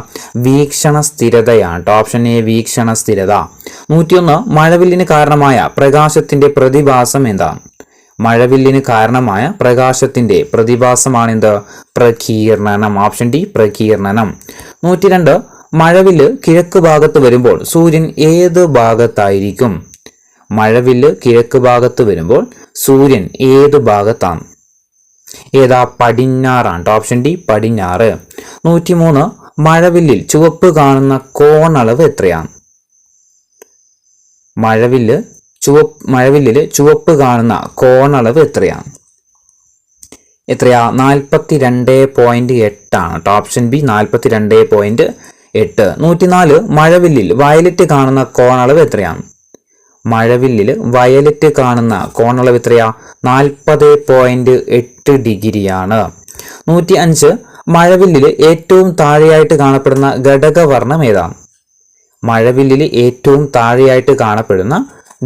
വീക്ഷണ സ്ഥിരതയാണ്. ഓപ്ഷൻ എ വീക്ഷണ സ്ഥിരത. 101 മഴവില്ലിന് കാരണമായ പ്രകാശത്തിന്റെ പ്രതിഭാസം എന്താണ്? മഴവില്ലിന് കാരണമായ പ്രകാശത്തിന്റെ പ്രതിഭാസമാണ് എന്ത്? പ്രകീർണനം. Option D പ്രകീർണനം. 102 മഴവില്ല് കിഴക്ക് ഭാഗത്ത് വരുമ്പോൾ സൂര്യൻ ഏത് ഭാഗത്തായിരിക്കും? മഴവില്ല് കിഴക്ക് ഭാഗത്ത് വരുമ്പോൾ സൂര്യൻ ഏത് ഭാഗത്താണ്? ഏതാ? പടിഞ്ഞാറാണ്. ഓപ്ഷൻ ഡി പടിഞ്ഞാറ്. 103 മഴവില്ലിൽ ചുവപ്പ് കാണുന്ന കോണളവ് എത്രയാണ്? മഴവില്ലിൽ ചുവപ്പ് കാണുന്ന കോണളവ് എത്രയാണ്? 42.8 ആണ്. Option B 42.8. 104 മഴവില്ലിൽ വയലറ്റ് കാണുന്ന കോണളവ് എത്രയാണ്? മഴവില്ലിൽ വയലറ്റ് കാണുന്ന കോണളവ് എത്രയാ? 40.8 ഡിഗ്രിയാണ്. 105 മഴവില്ലിൽ ഏറ്റവും താഴെയായിട്ട് കാണപ്പെടുന്ന ഘടകവർണ്ണം ഏതാണ്? മഴവില്ലിൽ ഏറ്റവും താഴെയായിട്ട് കാണപ്പെടുന്ന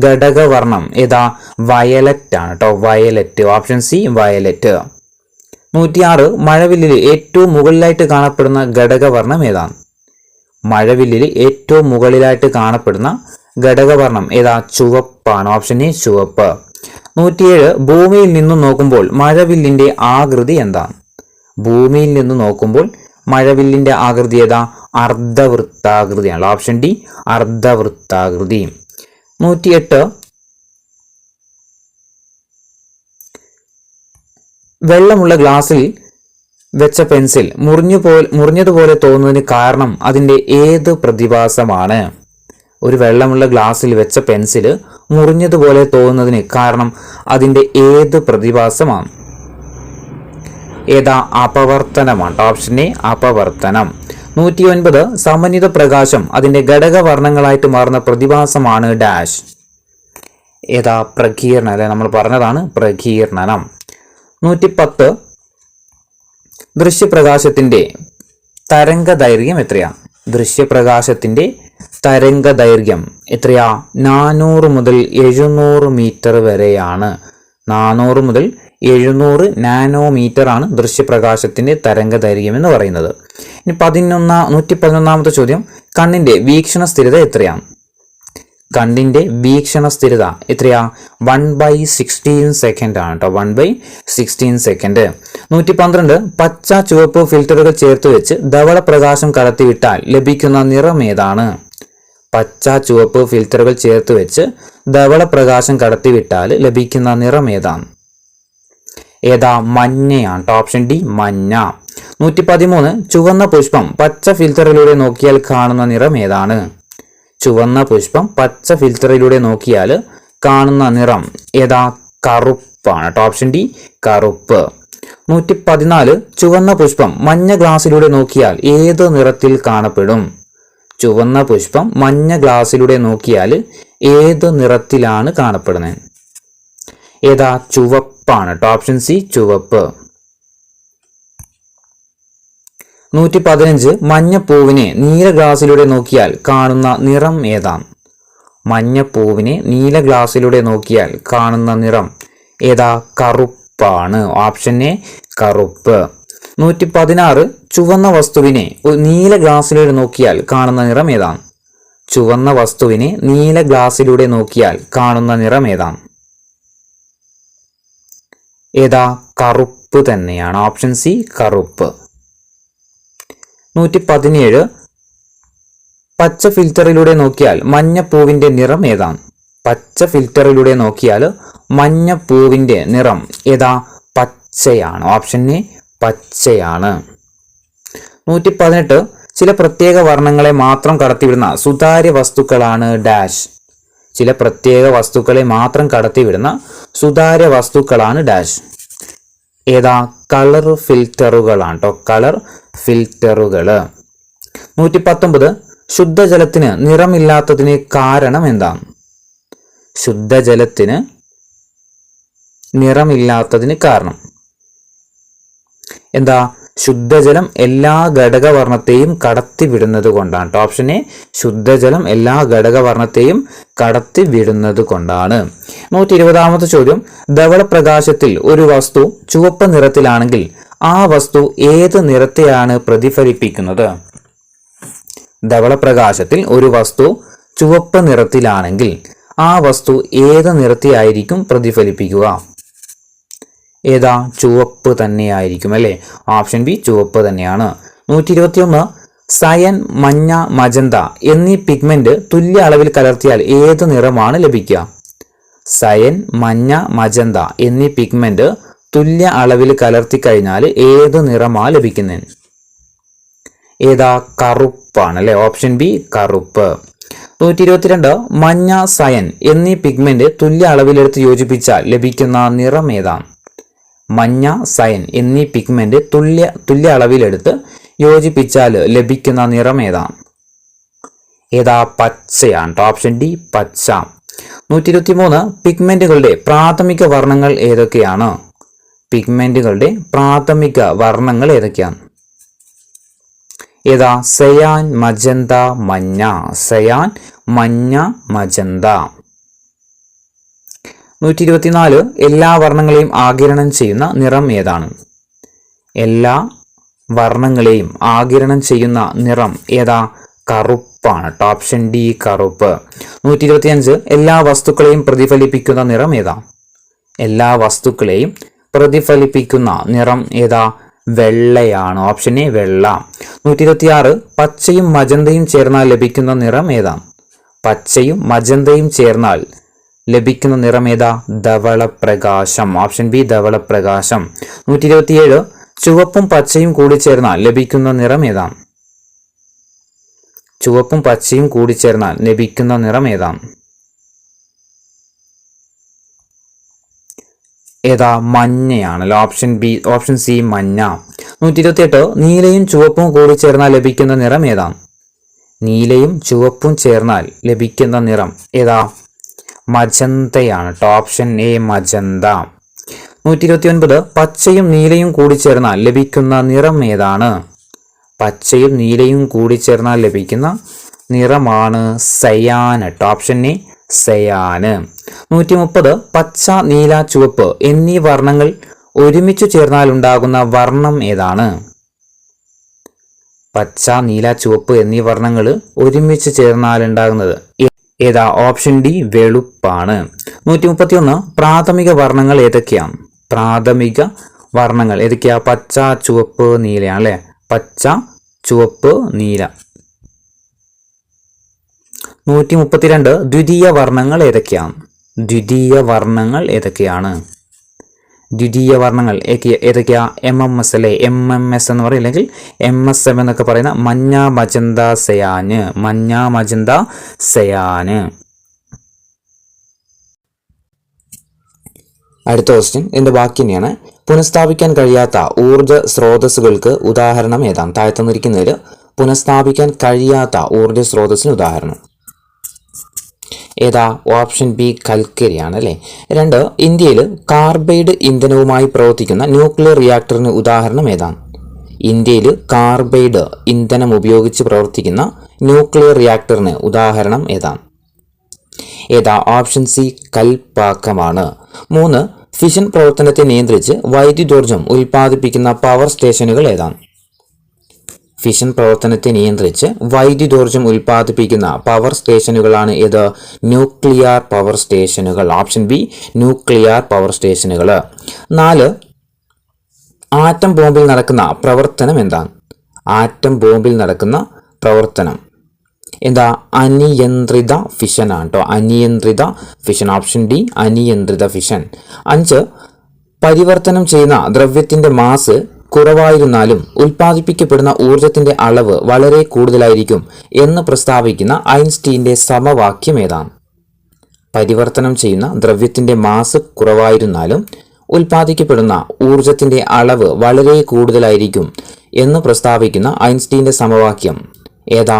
ഘടകവർണ്ണം ഏതാ? വയലറ്റ് ആണ് കേട്ടോ. വയലറ്റ്. Option C violet. 106 മഴവില്ലിൽ ഏറ്റവും മുകളിലായിട്ട് കാണപ്പെടുന്ന ഘടകവർണ്ണം ഏതാണ്? മഴവില്ലിൽ ഏറ്റവും മുകളിലായിട്ട് കാണപ്പെടുന്ന ഘടകവർണ്ണം ഏതാ? ചുവപ്പാണ്. ഓപ്ഷൻ എ ചുവപ്പ്. 107 ഭൂമിയിൽ നിന്നും നോക്കുമ്പോൾ മഴവില്ലിന്റെ ആകൃതി എന്താണ്? ഭൂമിയിൽ നിന്ന് നോക്കുമ്പോൾ മഴവില്ലിന്റെ ആകൃതി ഏതാ? അർദ്ധവൃത്താകൃതിയാണ്. Option D അർദ്ധവൃത്താകൃതി. 108 വെള്ളമുള്ള ഗ്ലാസ്സിൽ വെച്ച പെൻസിൽ മുറിഞ്ഞതുപോലെ തോന്നുന്നതിന് കാരണം അതിന്റെ ഏത് പ്രതിഭാസമാണ്? ഒരു വെള്ളമുള്ള ഗ്ലാസ്സിൽ വെച്ച പെൻസില് മുറിഞ്ഞതുപോലെ തോന്നുന്നതിന് കാരണം അതിന്റെ ഏത് പ്രതിഭാസമാണ്? ഏതാ? അപവർത്തനമാണ്. Option A അപവർത്തനം. 109 സമന്വിത പ്രകാശം അതിന്റെ ഘടകവർണ്ണങ്ങളായിട്ട് മാറുന്ന പ്രതിഭാസമാണ് ഡാഷ്. ഏതാ? പ്രകീർണനം. അല്ലെ നമ്മൾ പറഞ്ഞതാണ് പ്രകീർണനം. 110 ദൃശ്യപ്രകാശത്തിന്റെ തരംഗദൈർഘ്യം എത്രയാ? ദൃശ്യപ്രകാശത്തിന്റെ തരംഗദൈർഘ്യം എത്രയാ? 400 മുതൽ 700 മീറ്റർ വരെയാണ്. 400 മുതൽ 700 നാനോമീറ്റർ ആണ് ദൃശ്യപ്രകാശത്തിന്റെ തരംഗദൈർഘ്യം എന്ന് പറയുന്നത്. ഇനി 111 ചോദ്യം, കണ്ണിന്റെ വീക്ഷണ സ്ഥിരത എത്രയാണ്? കണ്ണിന്റെ വീക്ഷണ സ്ഥിരത എത്രയാ? 1/16 സെക്കൻഡ് ആണ് കേട്ടോ. 1/16 സെക്കൻഡ്. 112 പച്ച ചുവപ്പ് ഫിൽറ്ററുകൾ ചേർത്ത് വെച്ച് ധവള പ്രകാശം കടത്തിവിട്ടാൽ ലഭിക്കുന്ന നിറം ഏതാണ്? പച്ച ചുവപ്പ് ഫിൽറ്ററുകൾ ചേർത്ത് വെച്ച് ധവള പ്രകാശം കടത്തിവിട്ടാൽ ലഭിക്കുന്ന നിറം ഏതാണ്? ഏതാ? മഞ്ഞയാണ്. ഓപ്ഷൻ ഡി മഞ്ഞ. 113 ചുവന്ന പുഷ്പം പച്ച ഫിൽറ്ററിലൂടെ നോക്കിയാൽ കാണുന്ന നിറം ഏതാണ്? ചുവന്ന പുഷ്പം പച്ച ഫിൽറ്ററിലൂടെ നോക്കിയാൽ കാണുന്ന നിറം ഏതാ? കറുപ്പാണ്. ഓപ്ഷൻ ഡി കറുപ്പ്. 114 ചുവന്ന പുഷ്പം മഞ്ഞ ഗ്ലാസ്സിലൂടെ നോക്കിയാൽ ഏത് നിറത്തിൽ കാണപ്പെടും? ചുവന്ന പുഷ്പം മഞ്ഞ ഗ്ലാസ്സിലൂടെ നോക്കിയാൽ ഏത് നിറത്തിലാണ് കാണപ്പെടുന്നത്? ഏതാ? ചുവപ്പാണ്. ഓപ്ഷൻ സി ചുവപ്പ്. 115 മഞ്ഞപ്പൂവിനെ നീല ഗ്ലാസ്സിലൂടെ നോക്കിയാൽ കാണുന്ന നിറം ഏതാണ്? മഞ്ഞപ്പൂവിനെ നീല ഗ്ലാസ്സിലൂടെ നോക്കിയാൽ കാണുന്ന നിറം ഏതാ? കറുപ്പാണ്. ഓപ്ഷൻ എ കറുപ്പ്. 116 ചുവന്ന വസ്തുവിനെ നീല ഗ്ലാസ്സിലൂടെ നോക്കിയാൽ കാണുന്ന നിറം ഏതാണ്? ചുവന്ന വസ്തുവിനെ നീല ഗ്ലാസ്സിലൂടെ നോക്കിയാൽ കാണുന്ന നിറം ഏതാണ്? ഏതാ? കറുപ്പ് തന്നെയാണ്. ഓപ്ഷൻ സി കറുപ്പ്. 117 പച്ച ഫിൽറ്ററിലൂടെ നോക്കിയാൽ മഞ്ഞപ്പൂവിന്റെ നിറം ഏതാണ്? പച്ച ഫിൽറ്ററിലൂടെ നോക്കിയാൽ മഞ്ഞപ്പൂവിന്റെ നിറം ഏതാ? പച്ചയാണ്. Option A പച്ചയാണ്. 118 ചില പ്രത്യേക വർണ്ണങ്ങളെ മാത്രം കടത്തിവിടുന്ന സുതാര്യ വസ്തുക്കളാണ് ഡാഷ്. ചില പ്രത്യേക വസ്തുക്കളെ മാത്രം കടത്തിവിടുന്ന സുതാര്യ വസ്തുക്കളാണ് ഡാഷ്. ഏതാ? കളർ ഫിൽറ്ററുകളാണ് കേട്ടോ, കളർ ഫിൽറ്ററുകൾ. 119 ശുദ്ധജലത്തിന് നിറമില്ലാത്തതിന് കാരണം എന്താണ്? ശുദ്ധജലത്തിന് നിറമില്ലാത്തതിന് കാരണം എന്താ? ശുദ്ധജലം എല്ലാ ഘടകവർണ്ണത്തെയും കടത്തിവിടുന്നത് കൊണ്ടാണ്. ഓപ്ഷൻ എ, ശുദ്ധജലം എല്ലാ ഘടകവർണ്ണത്തെയും കടത്തിവിടുന്നത് കൊണ്ടാണ്. 120ാമത്തെ ചോദ്യം, ധവളപ്രകാശത്തിൽ ഒരു വസ്തു ചുവപ്പ് നിറത്തിലാണെങ്കിൽ ആ വസ്തു ഏത് നിറത്തെയാണ് പ്രതിഫലിപ്പിക്കുന്നത്? ധവളപ്രകാശത്തിൽ ഒരു വസ്തു ചുവപ്പ് നിറത്തിലാണെങ്കിൽ ആ വസ്തു ഏത് നിറത്തെയായിരിക്കും പ്രതിഫലിപ്പിക്കുക? ഏതാ? ചുവപ്പ് തന്നെയായിരിക്കും അല്ലേ? ഓപ്ഷൻ ബി, ചുവപ്പ് തന്നെയാണ്. 121 സയൻ, മഞ്ഞ, മജന്ത എന്നീ പിഗ്മെന്റ് തുല്യ അളവിൽ കലർത്തിയാൽ ഏത് നിറമാണ് ലഭിക്കുക? സയൻ, മഞ്ഞ, മജന്ത എന്നീ പിഗ്മെന്റ് തുല്യ അളവിൽ കലർത്തി കഴിഞ്ഞാൽ ഏത് നിറമാണ് ലഭിക്കുന്നത്? ഏതാ? കറുപ്പാണ് അല്ലെ? ഓപ്ഷൻ ബി, കറുപ്പ്. 122 മഞ്ഞ, സയൻ എന്നീ പിഗ്മെന്റ് തുല്യ അളവിലെടുത്ത് യോജിപ്പിച്ചാൽ ലഭിക്കുന്ന നിറം ഏതാണ്? മഞ്ഞ, സയൻ എന്നീ പിഗ്മെന്റ് തുല്യ അളവിലെടുത്ത് യോജിപ്പിച്ചാൽ ലഭിക്കുന്ന നിറം ഏതാണ്? ഏതാ? പച്ചയാണ്. ഓപ്ഷൻ ഡി, പച്ച. 123 പിഗ്മെന്റുകളുടെ പ്രാഥമിക വർണ്ണങ്ങൾ ഏതൊക്കെയാണ്? പിഗ്മെന്റുകളുടെ പ്രാഥമിക വർണ്ണങ്ങൾ ഏതൊക്കെയാണ്? ഏതാ? സയാൻ, മജന്ത, മഞ്ഞ. സയാൻ, മഞ്ഞ, മജന്ത. 124 എല്ലാ വർണ്ണങ്ങളെയും ആഗിരണം ചെയ്യുന്ന നിറം ഏതാണ്? എല്ലാ വർണ്ണങ്ങളെയും ആഗിരണം ചെയ്യുന്ന നിറം ഏതാ? കറുപ്പാണ്. ഓപ്ഷൻ ഡി, കറുപ്പ്. 125 എല്ലാ വസ്തുക്കളെയും പ്രതിഫലിപ്പിക്കുന്ന നിറം ഏതാ? എല്ലാ വസ്തുക്കളെയും പ്രതിഫലിപ്പിക്കുന്ന നിറം ഏതാ? വെള്ളയാണ്. ഓപ്ഷൻ എ, വെള്ള. 126 പച്ചയും മജന്തയും ചേർന്നാൽ ലഭിക്കുന്ന നിറം ഏതാ? പച്ചയും മജന്തയും ചേർന്നാൽ ലഭിക്കുന്ന നിറം ഏതാ? ധവളപ്രകാശം. Option B, ധവളപ്രകാശം. 127 ചുവപ്പും പച്ചയും കൂടി ചേർന്നാൽ ലഭിക്കുന്ന നിറം ഏതാ? ചുവപ്പും പച്ചയും കൂടി ചേർന്നാൽ ലഭിക്കുന്ന നിറം ഏതാ? ഏതാ? മഞ്ഞയാണല്ലോ. ഓപ്ഷൻ ബി, ഓപ്ഷൻ സി, മഞ്ഞ. 128 നീലയും ചുവപ്പും കൂടി ചേർന്നാൽ ലഭിക്കുന്ന നിറം ഏതാ? നീലയും ചുവപ്പും ചേർന്നാൽ ലഭിക്കുന്ന നിറം ഏതാ? മജന്തയാണ്. Option A, magenta. 129 പച്ചയും നീലയും കൂടി ചേർന്നാൽ ലഭിക്കുന്ന നിറം ഏതാണ്? പച്ചയും നീലയും കൂടി ചേർന്നാൽ ലഭിക്കുന്ന നിറമാണ് സയാൻ. Option A, സയാന്. 130 പച്ച, നീല, ചുവപ്പ് എന്നീ വർണ്ണങ്ങൾ ഒരുമിച്ചു ചേർന്നാൽ ഉണ്ടാകുന്ന വർണ്ണം ഏതാണ്? പച്ച, നീല, ചുവപ്പ് എന്നീ വർണ്ണങ്ങൾ ഒരുമിച്ച് ചേർന്നാൽ ഉണ്ടാകുന്നത് ഏതാ? Option D, വെളുപ്പാണ്. 131 പ്രാഥമിക വർണ്ണങ്ങൾ ഏതൊക്കെയാണ്? പ്രാഥമിക വർണ്ണങ്ങൾ ഏതൊക്കെയാ? പച്ച, ചുവപ്പ്, നീലയാണ് അല്ലെ? പച്ച, ചുവപ്പ്, നീല. 132 ദ്വിതീയ വർണ്ണങ്ങൾ ഏതൊക്കെയാണ്? ദ്വിതീയ വർണ്ണങ്ങൾ ഏതൊക്കെയാണ്? ദ്വിതീയ വർണ്ണങ്ങൾ ഏതൊക്കെയാ? MMS അല്ലെ? MMS എന്ന് പറയും, അല്ലെങ്കിൽ MSM എന്നൊക്കെ പറയുന്ന മഞ്ഞ, മജന്ത, സയാന്. മഞ്ഞ, മജന്ത, സയാന്. അടുത്ത ക്വസ്റ്റ്യൻ ഇതിന്റെ ബാക്കി തന്നെയാണ്. പുനഃസ്ഥാപിക്കാൻ കഴിയാത്ത ഊർജ സ്രോതസ്സുകൾക്ക് ഉദാഹരണം ഏതാണ്? താഴെ തന്നിരിക്കുന്നതിൽ പുനഃസ്ഥാപിക്കാൻ കഴിയാത്ത ഊർജ സ്രോതസ്സിന് ഉദാഹരണം ഏതാ? ഓപ്ഷൻ ബി, കൽക്കരിയാണ് അല്ലേ? 2 ഇന്ത്യയിൽ കാർബൈഡ് ഇന്ധനവുമായി പ്രവർത്തിക്കുന്ന ന്യൂക്ലിയർ റിയാക്ടറിന് ഉദാഹരണം ഏതാണ്? ഇന്ത്യയിൽ കാർബൈഡ് ഇന്ധനം ഉപയോഗിച്ച് പ്രവർത്തിക്കുന്ന ന്യൂക്ലിയർ റിയാക്ടറിന് ഉദാഹരണം ഏതാണ്? ഏതാ? Option C, കൽപ്പാക്കമാണ്. 3 ഫിഷൻ പ്രവർത്തനത്തെ നിയന്ത്രിച്ച് വൈദ്യുതോർജ്ജം ഉൽപ്പാദിപ്പിക്കുന്ന പവർ സ്റ്റേഷനുകൾ ഏതാണ്? ഫിഷൻ പ്രവർത്തനത്തെ നിയന്ത്രിച്ച് വൈദ്യുതോർജ്ജം ഉൽപ്പാദിപ്പിക്കുന്ന പവർ സ്റ്റേഷനുകളാണ് ഏത്? ന്യൂക്ലിയർ പവർ സ്റ്റേഷനുകൾ. ഓപ്ഷൻ ബി, ന്യൂക്ലിയർ പവർ സ്റ്റേഷനുകൾ. 4 ആറ്റം ബോംബിൽ നടക്കുന്ന പ്രവർത്തനം എന്താണ്? ആറ്റം ബോംബിൽ നടക്കുന്ന പ്രവർത്തനം എന്താ? അനിയന്ത്രിത ഫിഷൻ ആണ് കേട്ടോ. അനിയന്ത്രിത ഫിഷൻ. ഓപ്ഷൻ ഡി, അനിയന്ത്രിത ഫിഷൻ. 5 പരിവർത്തനം ചെയ്യുന്ന ദ്രവ്യത്തിന്റെ മാസ് കുറവായിരുന്നാലും ഉൽപ്പാദിപ്പിക്കപ്പെടുന്ന ഊർജത്തിന്റെ അളവ് വളരെ കൂടുതലായിരിക്കും എന്ന് പ്രസ്താവിക്കുന്ന ഐൻസ്റ്റീന്റെ സമവാക്യം ഏതാണ്? പരിവർത്തനം ചെയ്യുന്ന ദ്രവ്യത്തിന്റെ മാസ് കുറവായിരുന്നാലും ഉൽപ്പാദിക്കപ്പെടുന്ന ഊർജത്തിന്റെ അളവ് വളരെ കൂടുതലായിരിക്കും എന്ന് പ്രസ്താവിക്കുന്ന ഐൻസ്റ്റീന്റെ സമവാക്യം ഏതാ?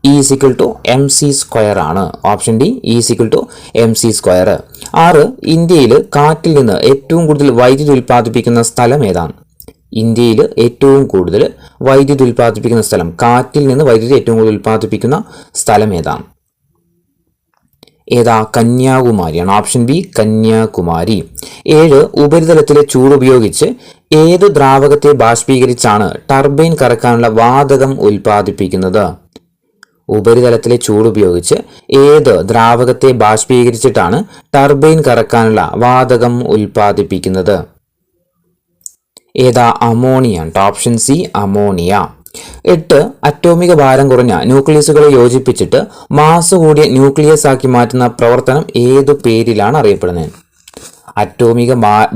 E=mc² ആണ്. Option D E=mc². 6. ഇന്ത്യയിൽ കാറ്റിൽ നിന്ന് ഏറ്റവും കൂടുതൽ വൈദ്യുതി ഉൽപ്പാദിപ്പിക്കുന്ന സ്ഥലം ഏതാണ്? ഇന്ത്യയിൽ ഏറ്റവും കൂടുതൽ വൈദ്യുതി ഉൽപ്പാദിപ്പിക്കുന്ന സ്ഥലം, കാറ്റിൽ നിന്ന് വൈദ്യുതി ഏറ്റവും കൂടുതൽ ഉൽപ്പാദിപ്പിക്കുന്ന സ്ഥലം ഏതാണ്? കന്യാകുമാരിയാണ്. Option B Kanyakumari. 7. ഉപരിതലത്തിലെ ചൂട് ഉപയോഗിച്ച് ഏത് ദ്രാവകത്തെ ബാഷ്പീകരിച്ചാണ് ടർബൈൻ കറക്കാനുള്ള വാതകം ഉൽപ്പാദിപ്പിക്കുന്നത്? ഉപരിതലത്തിലെ ചൂട് ഉപയോഗിച്ച് ഏത് ദ്രാവകത്തെ ബാഷ്പീകരിച്ചിട്ടാണ് ടർബൈൻ കറക്കാനുള്ള വാതകം ഉൽപ്പാദിപ്പിക്കുന്നത്? അമോണിയ. Option C ammonia. 8. അറ്റോമിക ഭാരം കുറഞ്ഞ ന്യൂക്ലിയസുകളെ യോജിപ്പിച്ചിട്ട് മാസ് കൂടിയ ന്യൂക്ലിയസ് ആക്കി മാറ്റുന്ന പ്രവർത്തനം ഏതു പേരിലാണ് അറിയപ്പെടുന്നത്? അറ്റോമിക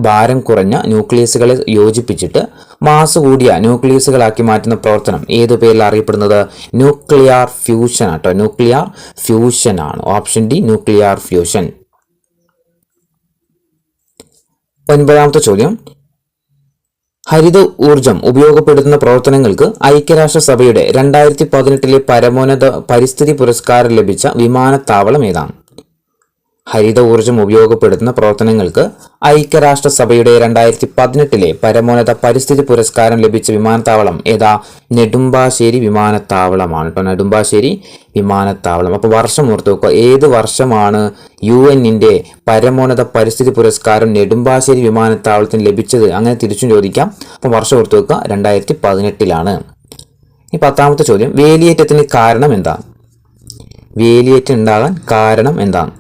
ഭാരം കുറഞ്ഞ ന്യൂക്ലിയസുകളെ യോജിപ്പിച്ചിട്ട് മാസ് കൂടിയ ന്യൂക്ലിയസുകളാക്കി മാറ്റുന്ന പ്രവർത്തനം ഏതു പേരിലാണ് അറിയപ്പെടുന്നത്? ന്യൂക്ലിയർ ഫ്യൂഷൻ ആട്ടോ. ന്യൂക്ലിയർ ഫ്യൂഷൻ ആണ്. Option D nuclear fusion. 9ാമത്തെ ചോദ്യം, ഹരിത ഊർജം ഉപയോഗപ്പെടുത്തുന്ന പ്രവർത്തനങ്ങൾക്ക് ഐക്യരാഷ്ട്രസഭയുടെ 2018 പരമോന്നത പരിസ്ഥിതി പുരസ്കാരം ലഭിച്ച വിമാനത്താവളം ഏതാണ്? ഹരിത ഊർജം ഉപയോഗപ്പെടുത്തുന്ന പ്രവർത്തനങ്ങൾക്ക് ഐക്യരാഷ്ട്രസഭയുടെ 2018 പരമോന്നത പരിസ്ഥിതി പുരസ്കാരം ലഭിച്ച വിമാനത്താവളം നെടുമ്പാശ്ശേരി വിമാനത്താവളമാണ് കേട്ടോ. നെടുമ്പാശ്ശേരി വിമാനത്താവളം. അപ്പോൾ വർഷം ഓർത്ത് വെക്കുക. ഏത് വർഷമാണ് UN-ന്റെ പരമോന്നത പരിസ്ഥിതി പുരസ്കാരം നെടുമ്പാശ്ശേരി വിമാനത്താവളത്തിന് ലഭിച്ചത്? അങ്ങനെ തിരിച്ചും ചോദിക്കാം. അപ്പോൾ വർഷം ഓർത്ത് വെക്കുക, 2018. ഈ 10ാമത്തെ ചോദ്യം, വേലിയേറ്റത്തിന് കാരണം എന്താണ്? വേലിയേറ്റം ഉണ്ടാകാൻ കാരണം എന്താണ്?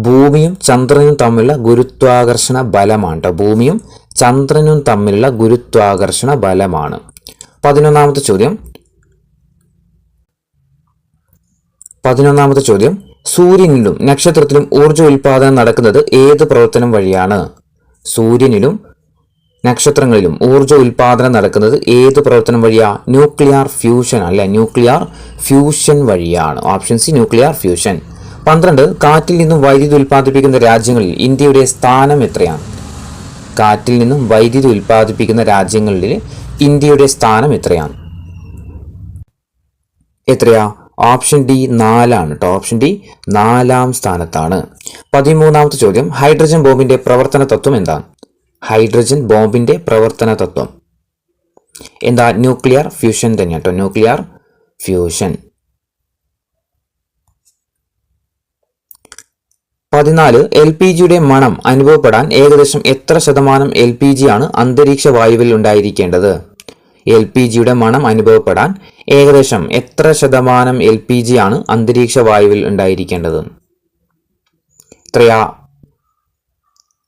ഭൂമിയും ചന്ദ്രനും തമ്മിലുള്ള ഗുരുത്വാകർഷണ ബലമാണ് കേട്ടോ. ഭൂമിയും ചന്ദ്രനും തമ്മിലുള്ള ഗുരുത്വാകർഷണ ബലമാണ്. 11ാമത്തെ ചോദ്യം, സൂര്യനിലും നക്ഷത്രത്തിലും ഊർജ്ജ ഉൽപാദനം നടക്കുന്നത് ഏത് പ്രവർത്തനം വഴിയാണ്? സൂര്യനിലും നക്ഷത്രങ്ങളിലും ഊർജ്ജ ഉൽപാദനം നടക്കുന്നത് ഏത് പ്രവർത്തനം വഴിയാ? ന്യൂക്ലിയർ ഫ്യൂഷൻ അല്ലെ. ന്യൂക്ലിയർ ഫ്യൂഷൻ വഴിയാണ്. Option C nuclear fusion. 12. കാറ്റിൽ നിന്നും വൈദ്യുതി ഉൽപ്പാദിപ്പിക്കുന്ന രാജ്യങ്ങളിൽ ഇന്ത്യയുടെ സ്ഥാനം എത്രയാണ്? കാറ്റിൽ നിന്നും വൈദ്യുതി ഉൽപ്പാദിപ്പിക്കുന്ന രാജ്യങ്ങളിൽ ഇന്ത്യയുടെ സ്ഥാനം എത്രയാണ്? ഓപ്ഷൻ ഡി 4 ആണ് കേട്ടോ. ഓപ്ഷൻ ഡി 4ാം സ്ഥാനത്താണ്. 13ാമത്തെ ചോദ്യം, ഹൈഡ്രജൻ ബോംബിന്റെ പ്രവർത്തന തത്വം എന്താണ്? ഹൈഡ്രജൻ ബോംബിന്റെ പ്രവർത്തന തത്വം ന്യൂക്ലിയർ ഫ്യൂഷൻ തന്നെ കേട്ടോ. Nuclear fusion. 14. LPGയുടെ മണം അനുഭവപ്പെടാൻ ഏകദേശം എത്ര ശതമാനം LPG ആണ് അന്തരീക്ഷ വായുവിൽ ഉണ്ടായിരിക്കേണ്ടത്? LPGയുടെ മണം അനുഭവപ്പെടാൻ ഏകദേശം എത്ര ശതമാനം LPG ആണ് അന്തരീക്ഷ വായുവിൽ ഉണ്ടായിരിക്കേണ്ടത്?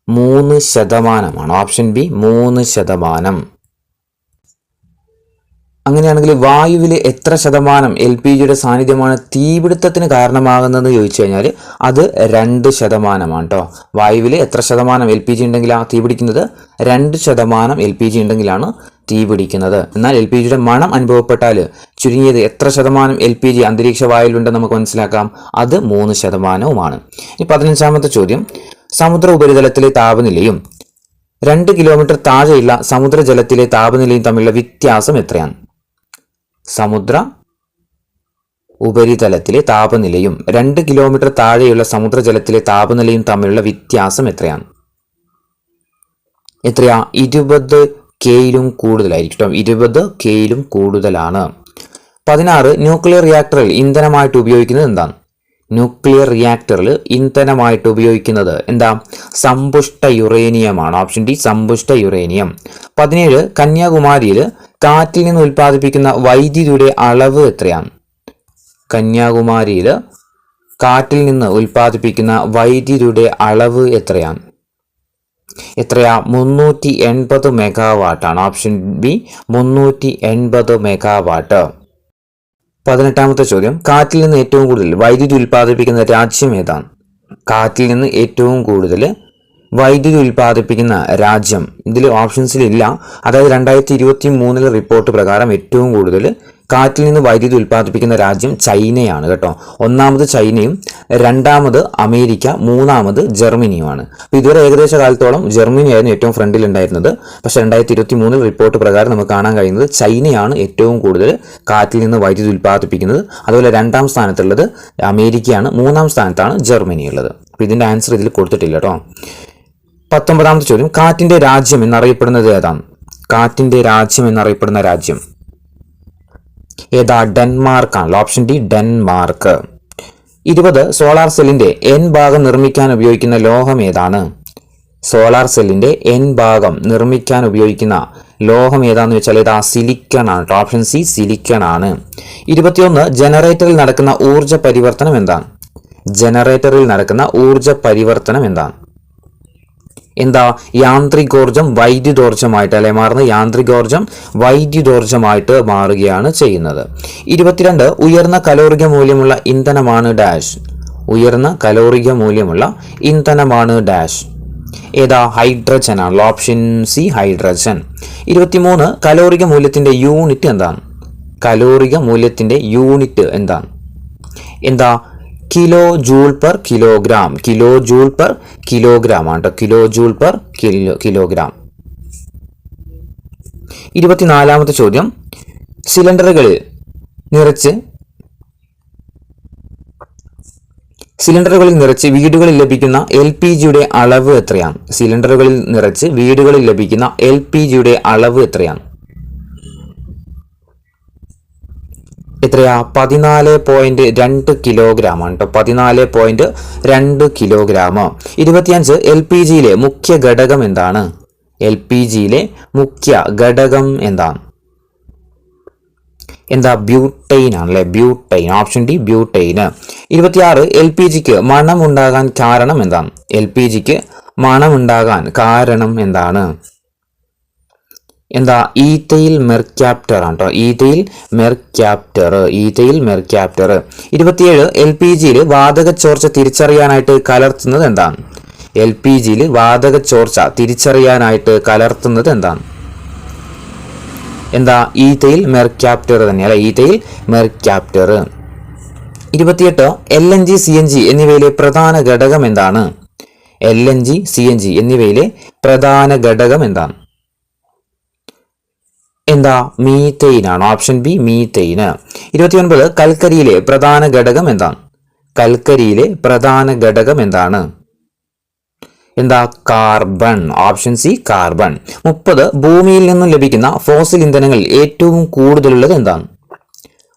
3%. Option B 3%. അങ്ങനെയാണെങ്കിൽ വായുവിൽ എത്ര ശതമാനം LPGയുടെ സാന്നിധ്യമാണ് തീപിടുത്തത്തിന് കാരണമാകുന്നതെന്ന് ചോദിച്ചു കഴിഞ്ഞാൽ അത് 2% കേട്ടോ. വായുവിൽ എത്ര ശതമാനം LPG ഉണ്ടെങ്കിലാണ് തീപിടിക്കുന്നത്? 2% LPG ഉണ്ടെങ്കിലാണ് തീപിടിക്കുന്നത്. എന്നാൽ LPGയുടെ മണം അനുഭവപ്പെട്ടാൽ ചുരുങ്ങിയത് എത്ര ശതമാനം LPG അന്തരീക്ഷ വായുവിലുണ്ടെന്ന് നമുക്ക് മനസ്സിലാക്കാം. അത് 3%. ഈ 15ാമത്തെ ചോദ്യം, സമുദ്ര ഉപരിതലത്തിലെ താപനിലയും 2 കിലോമീറ്റർ താഴെയുള്ള സമുദ്രജലത്തിലെ താപനിലയും തമ്മിലുള്ള വ്യത്യാസം എത്രയാണ്? സമുദ്ര ഉപരിതലത്തിലെ താപനിലയും 2 കിലോമീറ്റർ താഴെയുള്ള സമുദ്രജലത്തിലെ താപനിലയും തമ്മിലുള്ള വ്യത്യാസം എത്രയാണ്? 20 കെയിലും കൂടുതലായിരിക്കും. 20 കെയിലും കൂടുതലാണ്. 16. ന്യൂക്ലിയർ റിയാക്ടറിൽ ഇന്ധനമായിട്ട് ഉപയോഗിക്കുന്നത് എന്താണ്? ന്യൂക്ലിയർ റിയാക്ടറിൽ ഇന്ധനമായിട്ട് ഉപയോഗിക്കുന്നത് സമ്പുഷ്ട യുറേനിയമാണ്. ഓപ്ഷൻ ഡി സമ്പുഷ്ട യുറേനിയം. 17. കന്യാകുമാരിയിൽ കാറ്റിൽ നിന്ന് ഉൽപ്പാദിപ്പിക്കുന്ന വൈദ്യുതിയുടെ അളവ് എത്രയാണ്? കന്യാകുമാരിയിൽ കാറ്റിൽ നിന്ന് ഉൽപ്പാദിപ്പിക്കുന്ന വൈദ്യുതിയുടെ അളവ് എത്രയാണ്? 380 മെഗാവാട്ടാണ്. Option B 380 megawatt. 18ാമത്തെ ചോദ്യം, കാറ്റിൽ നിന്ന് ഏറ്റവും കൂടുതൽ വൈദ്യുതി ഉൽപ്പാദിപ്പിക്കുന്ന രാജ്യം ഏതാണ്? കാറ്റിൽ നിന്ന് ഏറ്റവും കൂടുതൽ വൈദ്യുതി ഉൽപ്പാദിപ്പിക്കുന്ന രാജ്യം ഇതിൽ ഓപ്ഷൻസിലില്ല. അതായത് 2023 റിപ്പോർട്ട് പ്രകാരം ഏറ്റവും കൂടുതൽ കാറ്റിൽ നിന്ന് വൈദ്യുതി ഉൽപ്പാദിപ്പിക്കുന്ന രാജ്യം ചൈനയാണ് കേട്ടോ. ഒന്നാമത് ചൈനയും, രണ്ടാമത് അമേരിക്ക, മൂന്നാമത് ജർമ്മനിയുമാണ്. അപ്പോൾ ഇതുവരെ ഏകദേശ കാലത്തോളം ജർമ്മനിയായിരുന്നു ഏറ്റവും ഫ്രണ്ടിൽ ഉണ്ടായിരുന്നത്. പക്ഷേ 2023 റിപ്പോർട്ട് പ്രകാരം നമുക്ക് കാണാൻ കഴിയുന്നത് ചൈനയാണ് ഏറ്റവും കൂടുതൽ കാറ്റിൽ നിന്ന് വൈദ്യുതി ഉൽപ്പാദിപ്പിക്കുന്നത്. അതുപോലെ രണ്ടാം സ്ഥാനത്തുള്ളത് അമേരിക്കയാണ്, മൂന്നാം സ്ഥാനത്താണ് ജർമ്മനി ഉള്ളത്. അപ്പോൾ ഇതിൻ്റെ ആൻസർ ഇതിൽ കൊടുത്തിട്ടില്ല കേട്ടോ. 19ാമത്തെ ചോദ്യം, കാറ്റിന്റെ രാജ്യം എന്നറിയപ്പെടുന്നത് ഏതാണ്? കാറ്റിന്റെ രാജ്യം എന്നറിയപ്പെടുന്ന രാജ്യം ഏതാ? ഡെൻമാർക്കാണ്. Option D Denmark. 20 സോളാർ സെല്ലിന്റെ N ഭാഗം നിർമ്മിക്കാൻ ഉപയോഗിക്കുന്ന ലോഹം ഏതാണ്? സോളാർ സെല്ലിന്റെ N ഭാഗം നിർമ്മിക്കാൻ ഉപയോഗിക്കുന്ന ലോഹം ഏതാന്ന് വെച്ചാൽ ഏതാ? സിലിക്കൺ ആണ്. ഓപ്ഷൻ സി സിലിക്കൺ ആണ്. 21 ജനറേറ്ററിൽ നടക്കുന്ന ഊർജ്ജ പരിവർത്തനം എന്താണ്? ജനറേറ്ററിൽ നടക്കുന്ന ഊർജ്ജ പരിവർത്തനം എന്താണ്? എന്താ? യാന്ത്രികോർജം വൈദ്യുതോർജ്ജമായിട്ട് അല്ലെ മാറുന്നത്. യാന്ത്രികോർജം വൈദ്യുതോർജ്ജമായിട്ട് മാറുകയാണ് ചെയ്യുന്നത്. 22 ഉയർന്ന കലോറിക മൂല്യമുള്ള ഇന്ധനമാണ് ഡാഷ്. ഉയർന്ന കലോറിക മൂല്യമുള്ള ഇന്ധനമാണ് ഡാഷ്. ഏതാ? ഹൈഡ്രജൻ ആണ്. Option C hydrogen. 23 കലോറിക മൂല്യത്തിന്റെ യൂണിറ്റ് എന്താണ്? കലോറിക മൂല്യത്തിന്റെ യൂണിറ്റ് എന്താണ്? എന്താ? Kilo joule per kilogram. Kilo joule per kilogram ആണ് കേട്ടോ. Kilo joule per kilogram. 24ാമത്തെ ചോദ്യം, സിലിണ്ടറുകളിൽ നിറച്ച് വീടുകളിൽ ലഭിക്കുന്ന LPGയുടെ അളവ് എത്രയാണ്? സിലിണ്ടറുകളിൽ നിറച്ച് വീടുകളിൽ ലഭിക്കുന്ന LPGയുടെ അളവ് എത്രയാണ്? എത്രയാ? 14.2 കിലോഗ്രാം ആണ് കേട്ടോ. 14.2 കിലോഗ്രാം. 25 LPGയിലെ മുഖ്യ ഘടകം എന്താണ്? LPGയിലെ മുഖ്യ ഘടകം എന്താണ്? എന്താ? ബ്യൂട്ടൈൻ ആണല്ലേ. ബ്യൂട്ടൈൻ. Option D butyne. 26 LPGക്ക് മണമുണ്ടാകാൻ കാരണം എന്താണ്? LPGക്ക് മണമുണ്ടാകാൻ കാരണം എന്താണ്? എന്താ? ഈഥൈൽ മെർക്യാപ്റ്റർ ആണ് കേട്ടോ. ഈഥൈൽ മെർക്യാപ്റ്റർ. 27 LPGയിൽ വാതക ചോർച്ച തിരിച്ചറിയാനായിട്ട് കലർത്തുന്നത് എന്താണ്? LPGയിൽ വാതക ചോർച്ച തിരിച്ചറിയാനായിട്ട് കലർത്തുന്നത് എന്താണ്? എന്താ? ഈഥൈൽ മെർക്യാപ്റ്റർ തന്നെയല്ല. ഈഥൈൽ മെർക്യാപ്റ്റർ. 28 LNG CNG എന്നിവയിലെ പ്രധാന ഘടകം എന്താണ്? LNG CNG എന്നിവയിലെ പ്രധാന ഘടകം എന്താണ്? എന്താ? മീഥെയിൻ ആണ്. Option B methane. 29 കൽക്കരിയിലെ പ്രധാന ഘടകം എന്താണ്? കൽക്കരിയിലെ പ്രധാന ഘടകം എന്താണ്? എന്താ? കാർബൺ. Option C carbon. 30 ഭൂമിയിൽ നിന്നും ലഭിക്കുന്ന ഫോസിൽ ഇന്ധനങ്ങളിൽ ഏറ്റവും കൂടുതലുള്ളത് എന്താണ്?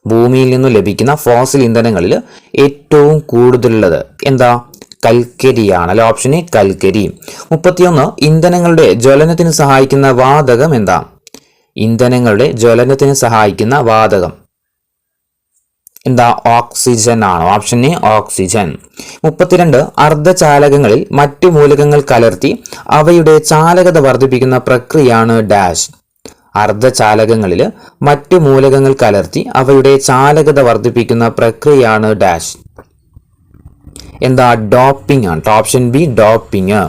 ഭൂമിയിൽ നിന്നും ലഭിക്കുന്ന ഫോസിൽ ഇന്ധനങ്ങളിൽ ഏറ്റവും കൂടുതലുള്ളത് എന്താ? കൽക്കരിയാണ് അല്ലെ. ഓപ്ഷൻ എ കൽക്കരി. 31 ഇന്ധനങ്ങളുടെ ജ്വലനത്തിന് സഹായിക്കുന്ന വാതകം എന്താ? ഇന്ധനങ്ങളുടെ ജ്വലനത്തിന് സഹായിക്കുന്ന വാതകം എന്താ? ഓക്സിജൻ ആണ്. Option A oxygen. 32 അർദ്ധചാലകങ്ങളിൽ മറ്റു മൂലകങ്ങൾ കലർത്തി അവയുടെ ചാലകത വർദ്ധിപ്പിക്കുന്ന പ്രക്രിയയാണ് ഡാഷ്. അർദ്ധചാലകങ്ങളിൽ മറ്റു മൂലകങ്ങൾ കലർത്തി അവയുടെ ചാലകത വർദ്ധിപ്പിക്കുന്ന പ്രക്രിയയാണ് ഡാഷ്. എന്താ? ഡോപ്പിംഗ് ആണ്. Option B doping.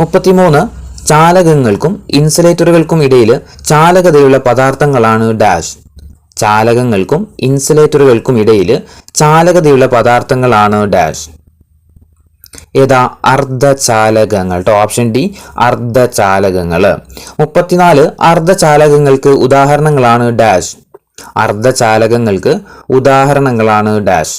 33 ചാലകങ്ങൾക്കും ഇൻസുലേറ്ററുകൾക്കും ഇടയിൽ ചാലകതയുള്ള പദാർത്ഥങ്ങളാണ് ഡാഷ്. ചാലകങ്ങൾക്കും ഇൻസുലേറ്ററുകൾക്കും ഇടയിൽ ചാലകതയുള്ള പദാർത്ഥങ്ങളാണ് ഡാഷ്. ഏതാ? അർദ്ധചാലകങ്ങൾ. Option D അർദ്ധചാലകങ്ങൾ. 34 അർദ്ധചാലകങ്ങൾക്ക് ഉദാഹരണങ്ങളാണ് ഡാഷ്. അർദ്ധചാലകങ്ങൾക്ക് ഉദാഹരണങ്ങളാണ് ഡാഷ്.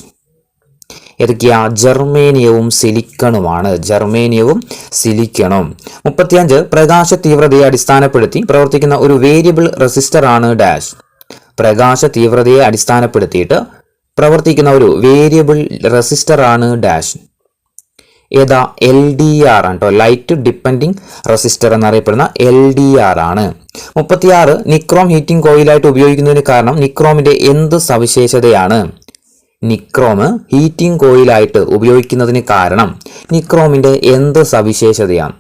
ഏതൊക്കെയാ? ജർമേനിയവും സിലിക്കണുമാണ്. ജർമേനിയവും സിലിക്കണും. 35 പ്രകാശ തീവ്രതയെ അടിസ്ഥാനപ്പെടുത്തി പ്രവർത്തിക്കുന്ന ഒരു വേരിയബിൾ റെസിസ്റ്റർ ആണ് ഡാഷ്. പ്രകാശ തീവ്രതയെ അടിസ്ഥാനപ്പെടുത്തിയിട്ട് പ്രവർത്തിക്കുന്ന ഒരു വേരിയബിൾ റെസിസ്റ്റർ ആണ് ഡാഷ്. ഏതാ? LDR ആണ് കേട്ടോ. ലൈറ്റ് ഡിപ്പെൻഡിങ് റെസിസ്റ്റർ എന്നറിയപ്പെടുന്ന LDR ആണ്. 36 നിക്രോം ഹീറ്റിംഗ് കോയിലായിട്ട് ഉപയോഗിക്കുന്നതിന് കാരണം നിക്രോമിന്റെ എന്ത് സവിശേഷതയാണ്? നിക്രോം ഹീറ്റിംഗ് കോയിലായിട്ട് ഉപയോഗിക്കുന്നതിന് കാരണം നിക്രോമിന്റെ എന്ത് സവിശേഷതയാണ്?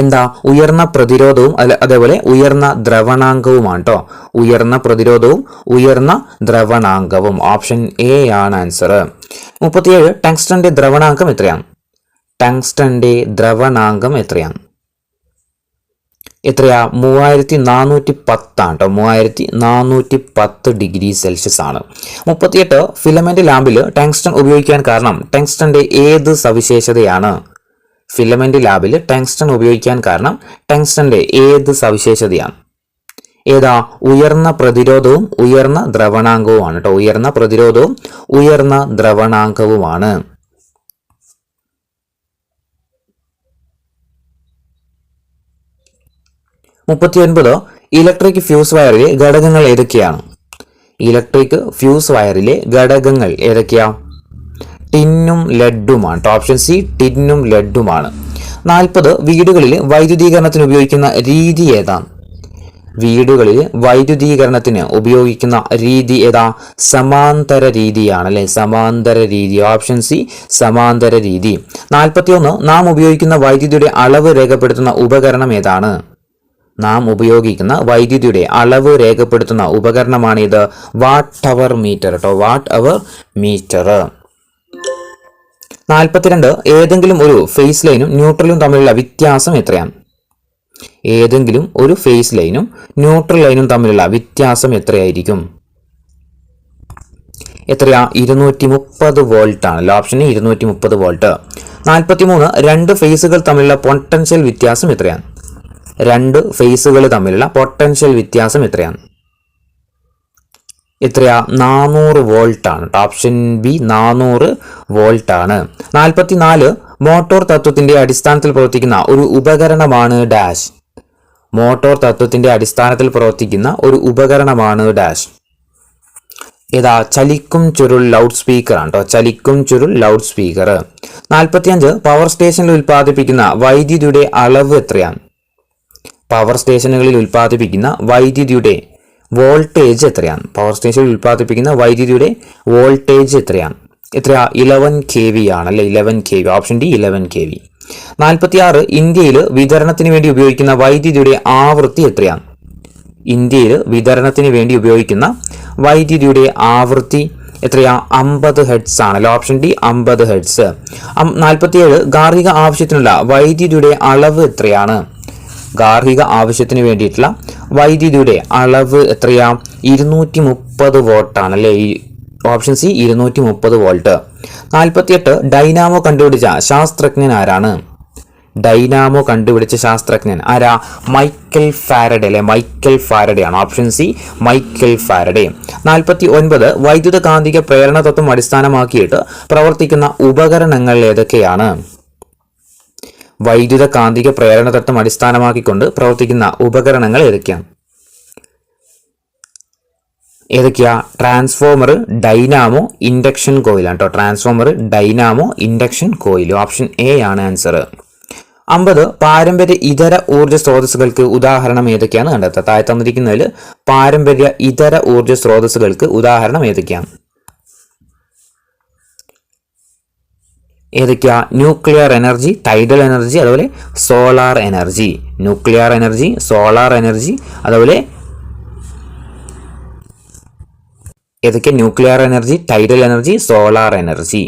എന്താ? ഉയർന്ന പ്രതിരോധവും അതേപോലെ ഉയർന്ന ദ്രവണാങ്കവുമാണ് കേട്ടോ. ഉയർന്ന പ്രതിരോധവും ഉയർന്ന ദ്രവണാങ്കവും. ഓപ്ഷൻ എ ആണ് ആൻസർ. 37 ടങ്സ്റ്റന്റെ ദ്രവണാങ്കം എത്രയാണ്? ടങ്സ്റ്റന്റെ ദ്രവണാങ്കം എത്രയാണ്? എത്രയാ? 3410 ആണ് കേട്ടോ. 3410 ഡിഗ്രി സെൽഷ്യസ് ആണ്. 38 ഫിലമെന്റ് ലാമ്പിൽ ടങ്സ്റ്റൺ ഉപയോഗിക്കാൻ കാരണം ടങ്സ്റ്റന്റെ ഏത് സവിശേഷതയാണ്? ഫിലമെന്റ് ലാബിൽ ടങ്സ്റ്റൺ ഉപയോഗിക്കാൻ കാരണം ടങ്സ്റ്റന്റെ ഏത് സവിശേഷതയാണ്? ഏതാ? ഉയർന്ന പ്രതിരോധവും ഉയർന്ന ദ്രവണാങ്കവുമാണ് കേട്ടോ. ഉയർന്ന പ്രതിരോധവും ഉയർന്ന ദ്രവണാങ്കവുമാണ്. 39 ഇലക്ട്രിക് ഫ്യൂസ് വയറിലെ ഘടകങ്ങൾ ഏതൊക്കെയാണ്? ഇലക്ട്രിക് ഫ്യൂസ് വയറിലെ ഘടകങ്ങൾ ഏതൊക്കെയാ? ടിന്നും ലെഡുമാണ്. Option C ടിന്നും ലെഡുമാണ്. 40 വീടുകളിൽ വൈദ്യുതീകരണത്തിന് ഉപയോഗിക്കുന്ന രീതി ഏതാണ്? വീടുകളിൽ വൈദ്യുതീകരണത്തിന് ഉപയോഗിക്കുന്ന രീതി ഏതാ? സമാന്തര രീതിയാണ് അല്ലെ. സമാന്തര രീതി. ഓപ്ഷൻ സി സമാന്തര രീതി. 41 നാം ഉപയോഗിക്കുന്ന വൈദ്യുതിയുടെ അളവ് രേഖപ്പെടുത്തുന്ന ഉപകരണം ഏതാണ്? നാം ഉപയോഗിക്കുന്ന വൈദ്യുതിയുടെ അളവ് രേഖപ്പെടുത്തുന്ന ഉപകരണമാണ് ഇത്. വാട്ട് അവർ മീറ്റർ കേട്ടോ. Watt hour meter. 42 ഏതെങ്കിലും ഒരു ഫേസ് ലൈനും ന്യൂട്രലും തമ്മിലുള്ള വ്യത്യാസം എത്രയാണ്? ഏതെങ്കിലും ഒരു ഫേസ് ലൈനും ന്യൂട്രൽ ലൈനും തമ്മിലുള്ള വ്യത്യാസം എത്രയായിരിക്കും? എത്രയാ? 230 വോൾട്ട് ആണ്. Option 230 volt. 43 രണ്ട് ഫേസുകൾ തമ്മിലുള്ള പൊട്ടൻഷ്യൽ വ്യത്യാസം എത്രയാണ്? രണ്ട് ഫേസുകൾ തമ്മിലുള്ള പൊട്ടൻഷ്യൽ വ്യത്യാസം എത്രയാണ്? എത്രയാ? 400 വോൾട്ട് ആണ്. ഓപ്ഷൻ ബി 400 വോൾട്ട് ആണ്. 44 മോട്ടോർ തത്വത്തിന്റെ അടിസ്ഥാനത്തിൽ പ്രവർത്തിക്കുന്ന ഒരു ഉപകരണമാണ് ഡാഷ്. മോട്ടോർ തത്വത്തിന്റെ അടിസ്ഥാനത്തിൽ പ്രവർത്തിക്കുന്ന ഒരു ഉപകരണമാണ് ഡാഷ്. ഏതാ? ചലിക്കും ചുരുൾ ലൗഡ് സ്പീക്കർ ആണ് കേട്ടോ. ചലിക്കും ചുരുൾ ലൗഡ് സ്പീക്കർ. 45 പവർ സ്റ്റേഷനിൽ ഉൽപ്പാദിപ്പിക്കുന്ന വൈദ്യുതിയുടെ അളവ് എത്രയാണ്? പവർ സ്റ്റേഷനുകളിൽ ഉൽപ്പാദിപ്പിക്കുന്ന വൈദ്യുതിയുടെ വോൾട്ടേജ് എത്രയാണ്? പവർ സ്റ്റേഷനിൽ ഉൽപ്പാദിപ്പിക്കുന്ന വൈദ്യുതിയുടെ വോൾട്ടേജ് എത്രയാണ്? എത്രയാ? 11 kV ആണ് അല്ലെ. 11 kV. Option D 11 kV. 46 ഇന്ത്യയിൽ വിതരണത്തിന് വേണ്ടി ഉപയോഗിക്കുന്ന വൈദ്യുതിയുടെ ആവൃത്തി എത്രയാണ്? ഇന്ത്യയിൽ വിതരണത്തിന് വേണ്ടി ഉപയോഗിക്കുന്ന വൈദ്യുതിയുടെ ആവൃത്തി എത്രയാ? 50 ഹെർട്സ് ആണ്. Option D 50 hertz. 47 ഗാർഹിക ആവശ്യത്തിനുള്ള വൈദ്യുതിയുടെ അളവ് എത്രയാണ്? ഗാർഹിക ആവശ്യത്തിന് വേണ്ടിയിട്ടുള്ള വൈദ്യുതിയുടെ അളവ് എത്രയാ? 230 വോൾട്ട് ആണ് അല്ലെ. Option C 230 volt. 48 ഡൈനാമോ കണ്ടുപിടിച്ച ശാസ്ത്രജ്ഞൻ ആരാണ്? ഡൈനാമോ കണ്ടുപിടിച്ച ശാസ്ത്രജ്ഞൻ ആരാ? മൈക്കൽ ഫാരഡെ അല്ലെ. മൈക്കൽ ഫാരഡെ ആണ്. Option C Michael Faraday. 49 വൈദ്യുത കാന്തിക പ്രേരണ തത്വം അടിസ്ഥാനമാക്കിയിട്ട് പ്രവർത്തിക്കുന്ന ഉപകരണങ്ങൾ ഏതൊക്കെയാണ്? വൈദ്യുത കാന്തിക പ്രേരണ തത്വം അടിസ്ഥാനമാക്കിക്കൊണ്ട് പ്രവർത്തിക്കുന്ന ഉപകരണങ്ങൾ ഏതൊക്കെയാണ്? ഏതൊക്കെയാ? ട്രാൻസ്ഫോമർ, ഡൈനാമോ, ഇൻഡക്ഷൻ കോയിൽ ആണ് കേട്ടോ. Transformer, Dynamo, induction coil. Option A ആണ് ആൻസർ. 50 പാരമ്പര്യ ഇതര ഊർജ്ജ സ്രോതസ്സുകൾക്ക് ഉദാഹരണം ഏതൊക്കെയാണ് കണ്ടെത്തുക? താഴെ തന്നിരിക്കുന്നതിൽ പാരമ്പര്യ ഇതര ഊർജ്ജ സ്രോതസ്സുകൾക്ക് ഉദാഹരണം ഏതൊക്കെയാണ്? ഏതൊക്കെയാ? ന്യൂക്ലിയർ എനർജി, ടൈഡൽ എനർജി, അതുപോലെ solar energy. Nuclear energy, solar energy, അതുപോലെ ഏതൊക്കെ? Nuclear energy, tidal energy, solar energy.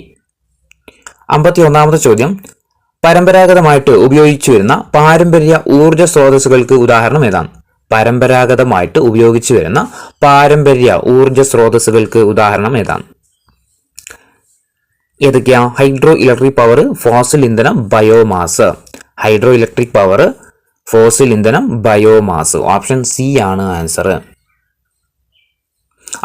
51ാമത്തെ ചോദ്യം പരമ്പരാഗതമായിട്ട് ഉപയോഗിച്ചു വരുന്ന പാരമ്പര്യ ഊർജ്ജ സ്രോതസ്സുകൾക്ക് ഉദാഹരണം ഏതാണ്? പരമ്പരാഗതമായിട്ട് ഉപയോഗിച്ചു വരുന്ന പാരമ്പര്യ ഊർജ്ജ സ്രോതസ്സുകൾക്ക് ഉദാഹരണം ഏതാണ്? ഏതൊക്കെയാ? ഹൈഡ്രോ ഇലക്ട്രിക് പവർ, ഫോസിൽ ഇന്ധനം, biomass. Hydro electric power, fossil ഇന്ധനം, ബയോമാസ്. ഓപ്ഷൻ സി ആണ് ആൻസർ.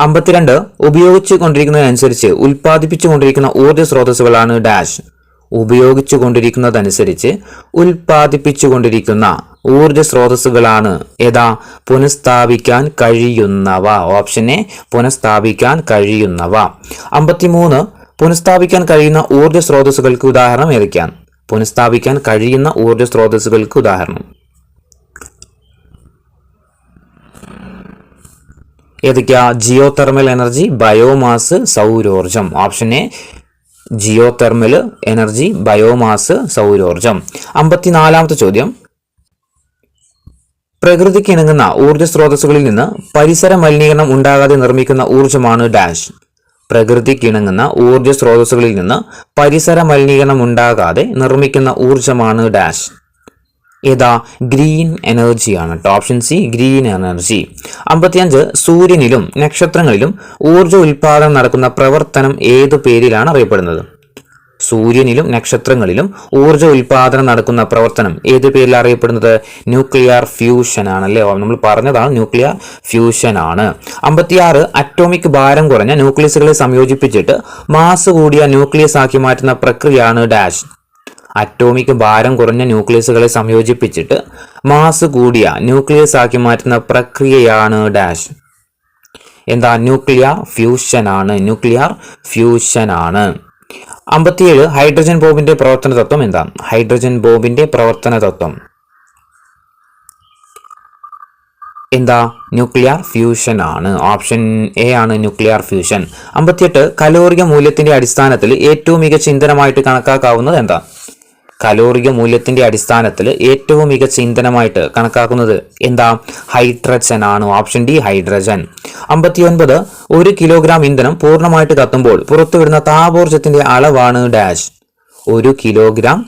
52 ഉപയോഗിച്ചു കൊണ്ടിരിക്കുന്നതനുസരിച്ച് ഉൽപ്പാദിപ്പിച്ചു കൊണ്ടിരിക്കുന്ന ഊർജ്ജ സ്രോതസ്സുകളാണ് ഡാഷ്. ഉപയോഗിച്ചു കൊണ്ടിരിക്കുന്നതനുസരിച്ച് ഉൽപ്പാദിപ്പിച്ചു കൊണ്ടിരിക്കുന്ന ഊർജ്ജ സ്രോതസ്സുകളാണ് ഏതാ? പുനഃസ്ഥാപിക്കാൻ കഴിയുന്നവ. ഓപ്ഷൻ എ പുനഃസ്ഥാപിക്കാൻ കഴിയുന്നവ. 53 പുനഃസ്ഥാപിക്കാൻ കഴിയുന്ന ഊർജ്ജ സ്രോതസ്സുകൾക്ക് ഉദാഹരണം ഏതൊക്കെയാണ്? പുനഃസ്ഥാപിക്കാൻ കഴിയുന്ന ഊർജ്ജ സ്രോതസ്സുകൾക്ക് ഉദാഹരണം ഏതൊക്കെയാ? ജിയോ തെർമൽ എനർജി, ബയോമാസ്, സൗരോർജം. Option A geothermal energy, biomass, സൗരോർജം. 54ാമത്തെ ചോദ്യം പ്രകൃതിക്ക് ഇണങ്ങുന്ന ഊർജ്ജ സ്രോതസ്സുകളിൽ നിന്ന് പരിസര മലിനീകരണം ഉണ്ടാകാതെ നിർമ്മിക്കുന്ന ഊർജ്ജമാണ് ഡാഷ്. പ്രകൃതിക്ക് ഇണങ്ങുന്ന ഊർജ്ജ സ്രോതസ്സുകളിൽ നിന്ന് പരിസര മലിനീകരണം ഉണ്ടാകാതെ നിർമ്മിക്കുന്ന ഊർജ്ജമാണ് ഡാഷ്. ഏതാ? ഗ്രീൻ എനർജിയാണ് കേട്ടോ. Option C green energy. 55 സൂര്യനിലും നക്ഷത്രങ്ങളിലും ഊർജ്ജ ഉൽപാദനം നടക്കുന്ന പ്രവർത്തനം ഏതു പേരിലാണ് അറിയപ്പെടുന്നത്? സൂര്യനിലും നക്ഷത്രങ്ങളിലും ഊർജ്ജ ഉൽപാദനം നടക്കുന്ന പ്രവർത്തനം ഏത് പേരിൽ അറിയപ്പെടുന്നത്? ന്യൂക്ലിയർ ഫ്യൂഷൻ ആണല്ലേ. നമ്മൾ പറഞ്ഞതാണ് ന്യൂക്ലിയർ ഫ്യൂഷൻ ആണ്. 56 അറ്റോമിക് ഭാരം കുറഞ്ഞ ന്യൂക്ലിയസുകളെ സംയോജിപ്പിച്ചിട്ട് മാസ് കൂടിയ ന്യൂക്ലിയസ് ആക്കി മാറ്റുന്ന പ്രക്രിയയാണ് ഡാഷ്. അറ്റോമിക് ഭാരം കുറഞ്ഞ ന്യൂക്ലിയസുകളെ സംയോജിപ്പിച്ചിട്ട് മാസ് കൂടിയ ന്യൂക്ലിയസ് ആക്കി മാറ്റുന്ന പ്രക്രിയയാണ് ഡാഷ്. എന്താ? ന്യൂക്ലിയർ ഫ്യൂഷൻ ആണ്. ന്യൂക്ലിയർ ഫ്യൂഷൻ ആണ്. 57 ഹൈഡ്രജൻ ബോംബിന്റെ പ്രവർത്തന തത്വം എന്താ? ഹൈഡ്രജൻ ബോംബിന്റെ പ്രവർത്തന തത്വം എന്താ? ന്യൂക്ലിയർ ഫ്യൂഷൻ ആണ്. ഓപ്ഷൻ എ ആണ് ന്യൂക്ലിയർ ഫ്യൂഷൻ. 58 കലോറിക മൂല്യത്തിന്റെ അടിസ്ഥാനത്തിൽ ഏറ്റവും മികച്ച ഇന്ധനമായിട്ട് കണക്കാക്കാവുന്നത് എന്താ? കലോറിക മൂല്യത്തിന്റെ അടിസ്ഥാനത്തിൽ ഏറ്റവും മികച്ച ഇന്ധനമായിട്ട് കണക്കാക്കുന്നത് എന്താ? ഹൈഡ്രജൻ ആണ്. Option D hydrogen. 59 1 കിലോഗ്രാം ഇന്ധനം പൂർണ്ണമായിട്ട് കത്തുമ്പോൾ പുറത്തുവിടുന്ന താപോർജ്ജത്തിന്റെ അളവാണ് ഡാഷ്. 1 കിലോഗ്രാം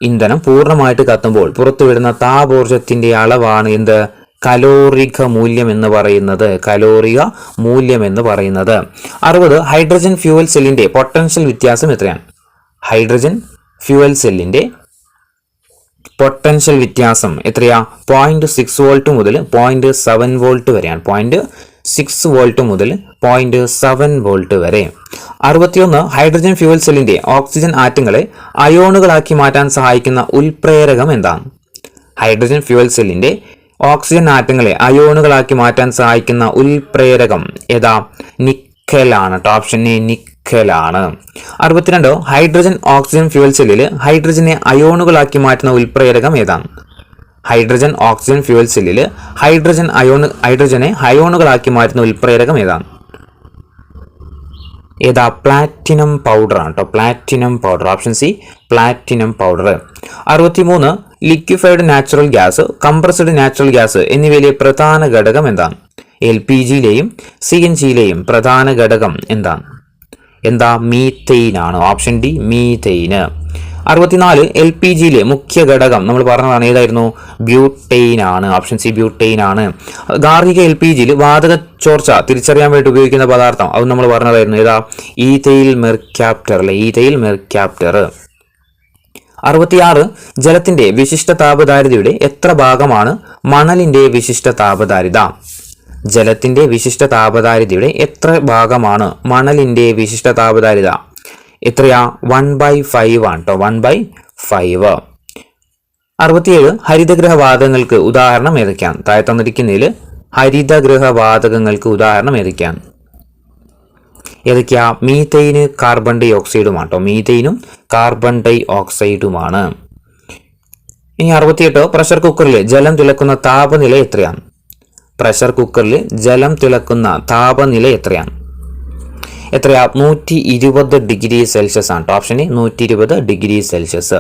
ഇന്ധനം പൂർണ്ണമായിട്ട് കത്തുമ്പോൾ പുറത്തുവിടുന്ന താപോർജ്ജത്തിന്റെ അളവാണ് എന്ത്? കലോറിക മൂല്യം എന്ന് പറയുന്നത്. കലോറിക മൂല്യം എന്ന് പറയുന്നത്. 60 ഹൈഡ്രജൻ ഫ്യൂവൽ സെല്ലിന്റെ പൊട്ടൻഷ്യൽ വ്യത്യാസം എത്രയാണ്? ഹൈഡ്രജൻ ഫ്യൂവൽ സെല്ലിന്റെ പൊട്ടൻഷ്യൽ വ്യത്യാസം എത്രയാ? 0.6 വോൾട്ട് മുതൽ 0.7 വോൾട്ട് വരെയാണ്. 0.6 വോൾട്ട് മുതൽ 0.7 വോൾട്ട് വരെ. 61 ഹൈഡ്രജൻ ഫ്യൂവൽ സെല്ലിന്റെ ഓക്സിജൻ ആറ്റങ്ങളെ അയോണുകളാക്കി മാറ്റാൻ സഹായിക്കുന്ന ഉൽപ്രേരകം എന്താണ്? ഹൈഡ്രജൻ ഫ്യൂവൽ സെല്ലിന്റെ ഓക്സിജൻ ആറ്റങ്ങളെ അയോണുകളാക്കി മാറ്റാൻ സഹായിക്കുന്ന ഉൽപ്രേരകം ഏതാ? നിക്കലാണ്. ഓപ്ഷൻ എ നിക്കലാണ്. 62 ഹൈഡ്രജൻ ഓക്സിജൻ ഫ്യൂവൽ സെല്ലിൽ ഹൈഡ്രജനെ അയോണുകളാക്കി മാറ്റുന്ന ഉൽപ്രേരകം ഏതാണ്? ഹൈഡ്രജൻ ഓക്സിജൻ ഫ്യൂവൽ സെല്ലിൽ ഹൈഡ്രജനെ അയോണുകളാക്കി മാറ്റുന്ന ഉൽപ്രേരകം ഏതാണ്? ഏതാ? പ്ലാറ്റിനം പൗഡർ ആണ് കേട്ടോ. Platinum powder. Option C platinum powder. 63 liquefied natural gas, compressed natural gas എന്നിവയിലെ പ്രധാന ഘടകം എന്താണ്? LPGയിലെയും CNGയിലെയും പ്രധാന ഘടകം എന്താണ്? എന്താ? മീതെയിൻ ആണ്. Option D മീതെയിന്. 64 LPGയിലെ മുഖ്യ ഘടകം നമ്മൾ പറഞ്ഞതാണ് ഏതായിരുന്നു? ബ്യൂട്ടെയിൻ ആണ്. ഓപ്ഷൻ സി ബ്യൂട്ടെയിൻ ആണ്. ഗാർഹിക LPGയിൽ വാതക ചോർച്ച തിരിച്ചറിയാൻ വേണ്ടി ഉപയോഗിക്കുന്ന പദാർത്ഥം അത് നമ്മൾ പറഞ്ഞതായിരുന്നു ഏതാ? ഈഥെയിൽ മെർക്യാപ്റ്റർ അല്ലെ. ഈഥെയിൽ മെർക്യാപ്റ്റർ. 66 ജലത്തിന്റെ വിശിഷ്ട താപധാരിതയുടെ എത്ര ഭാഗമാണ് മണലിന്റെ വിശിഷ്ട താപധാരിത? ജലത്തിന്റെ വിശിഷ്ട താപധാരിതയുടെ എത്ര ഭാഗമാണ് മണലിന്റെ വിശിഷ്ട താപധാരിത? എത്രയാ? 1/5 ആണ് കേട്ടോ. 1/5. 67 ഹരിതഗൃഹവാതകങ്ങൾക്ക് ഉദാഹരണം ഏതൊക്കെയാണ്? താഴെ തന്നിരിക്കുന്നതിൽ ഹരിതഗൃഹവാതകങ്ങൾക്ക് ഉദാഹരണം ഏതൊക്കെയാണ്? ഏതൊക്കെയാ? മീതെയിന് കാർബൺ ഡൈ ഓക്സൈഡുമാണ് കേട്ടോ. മീതെയിനും കാർബൺ ഡൈ ഓക്സൈഡുമാണ്. ഇനി 68 പ്രഷർ കുക്കറിൽ ജലം തിളക്കുന്ന താപനില എത്രയാണ്? പ്രഷർ കുക്കറിൽ ജലം തിളക്കുന്ന താപനില എത്രയാണ്? എത്രയാ? 120 ഡിഗ്രി സെൽഷ്യസ് ആണ്. Option A 120 degree Celsius.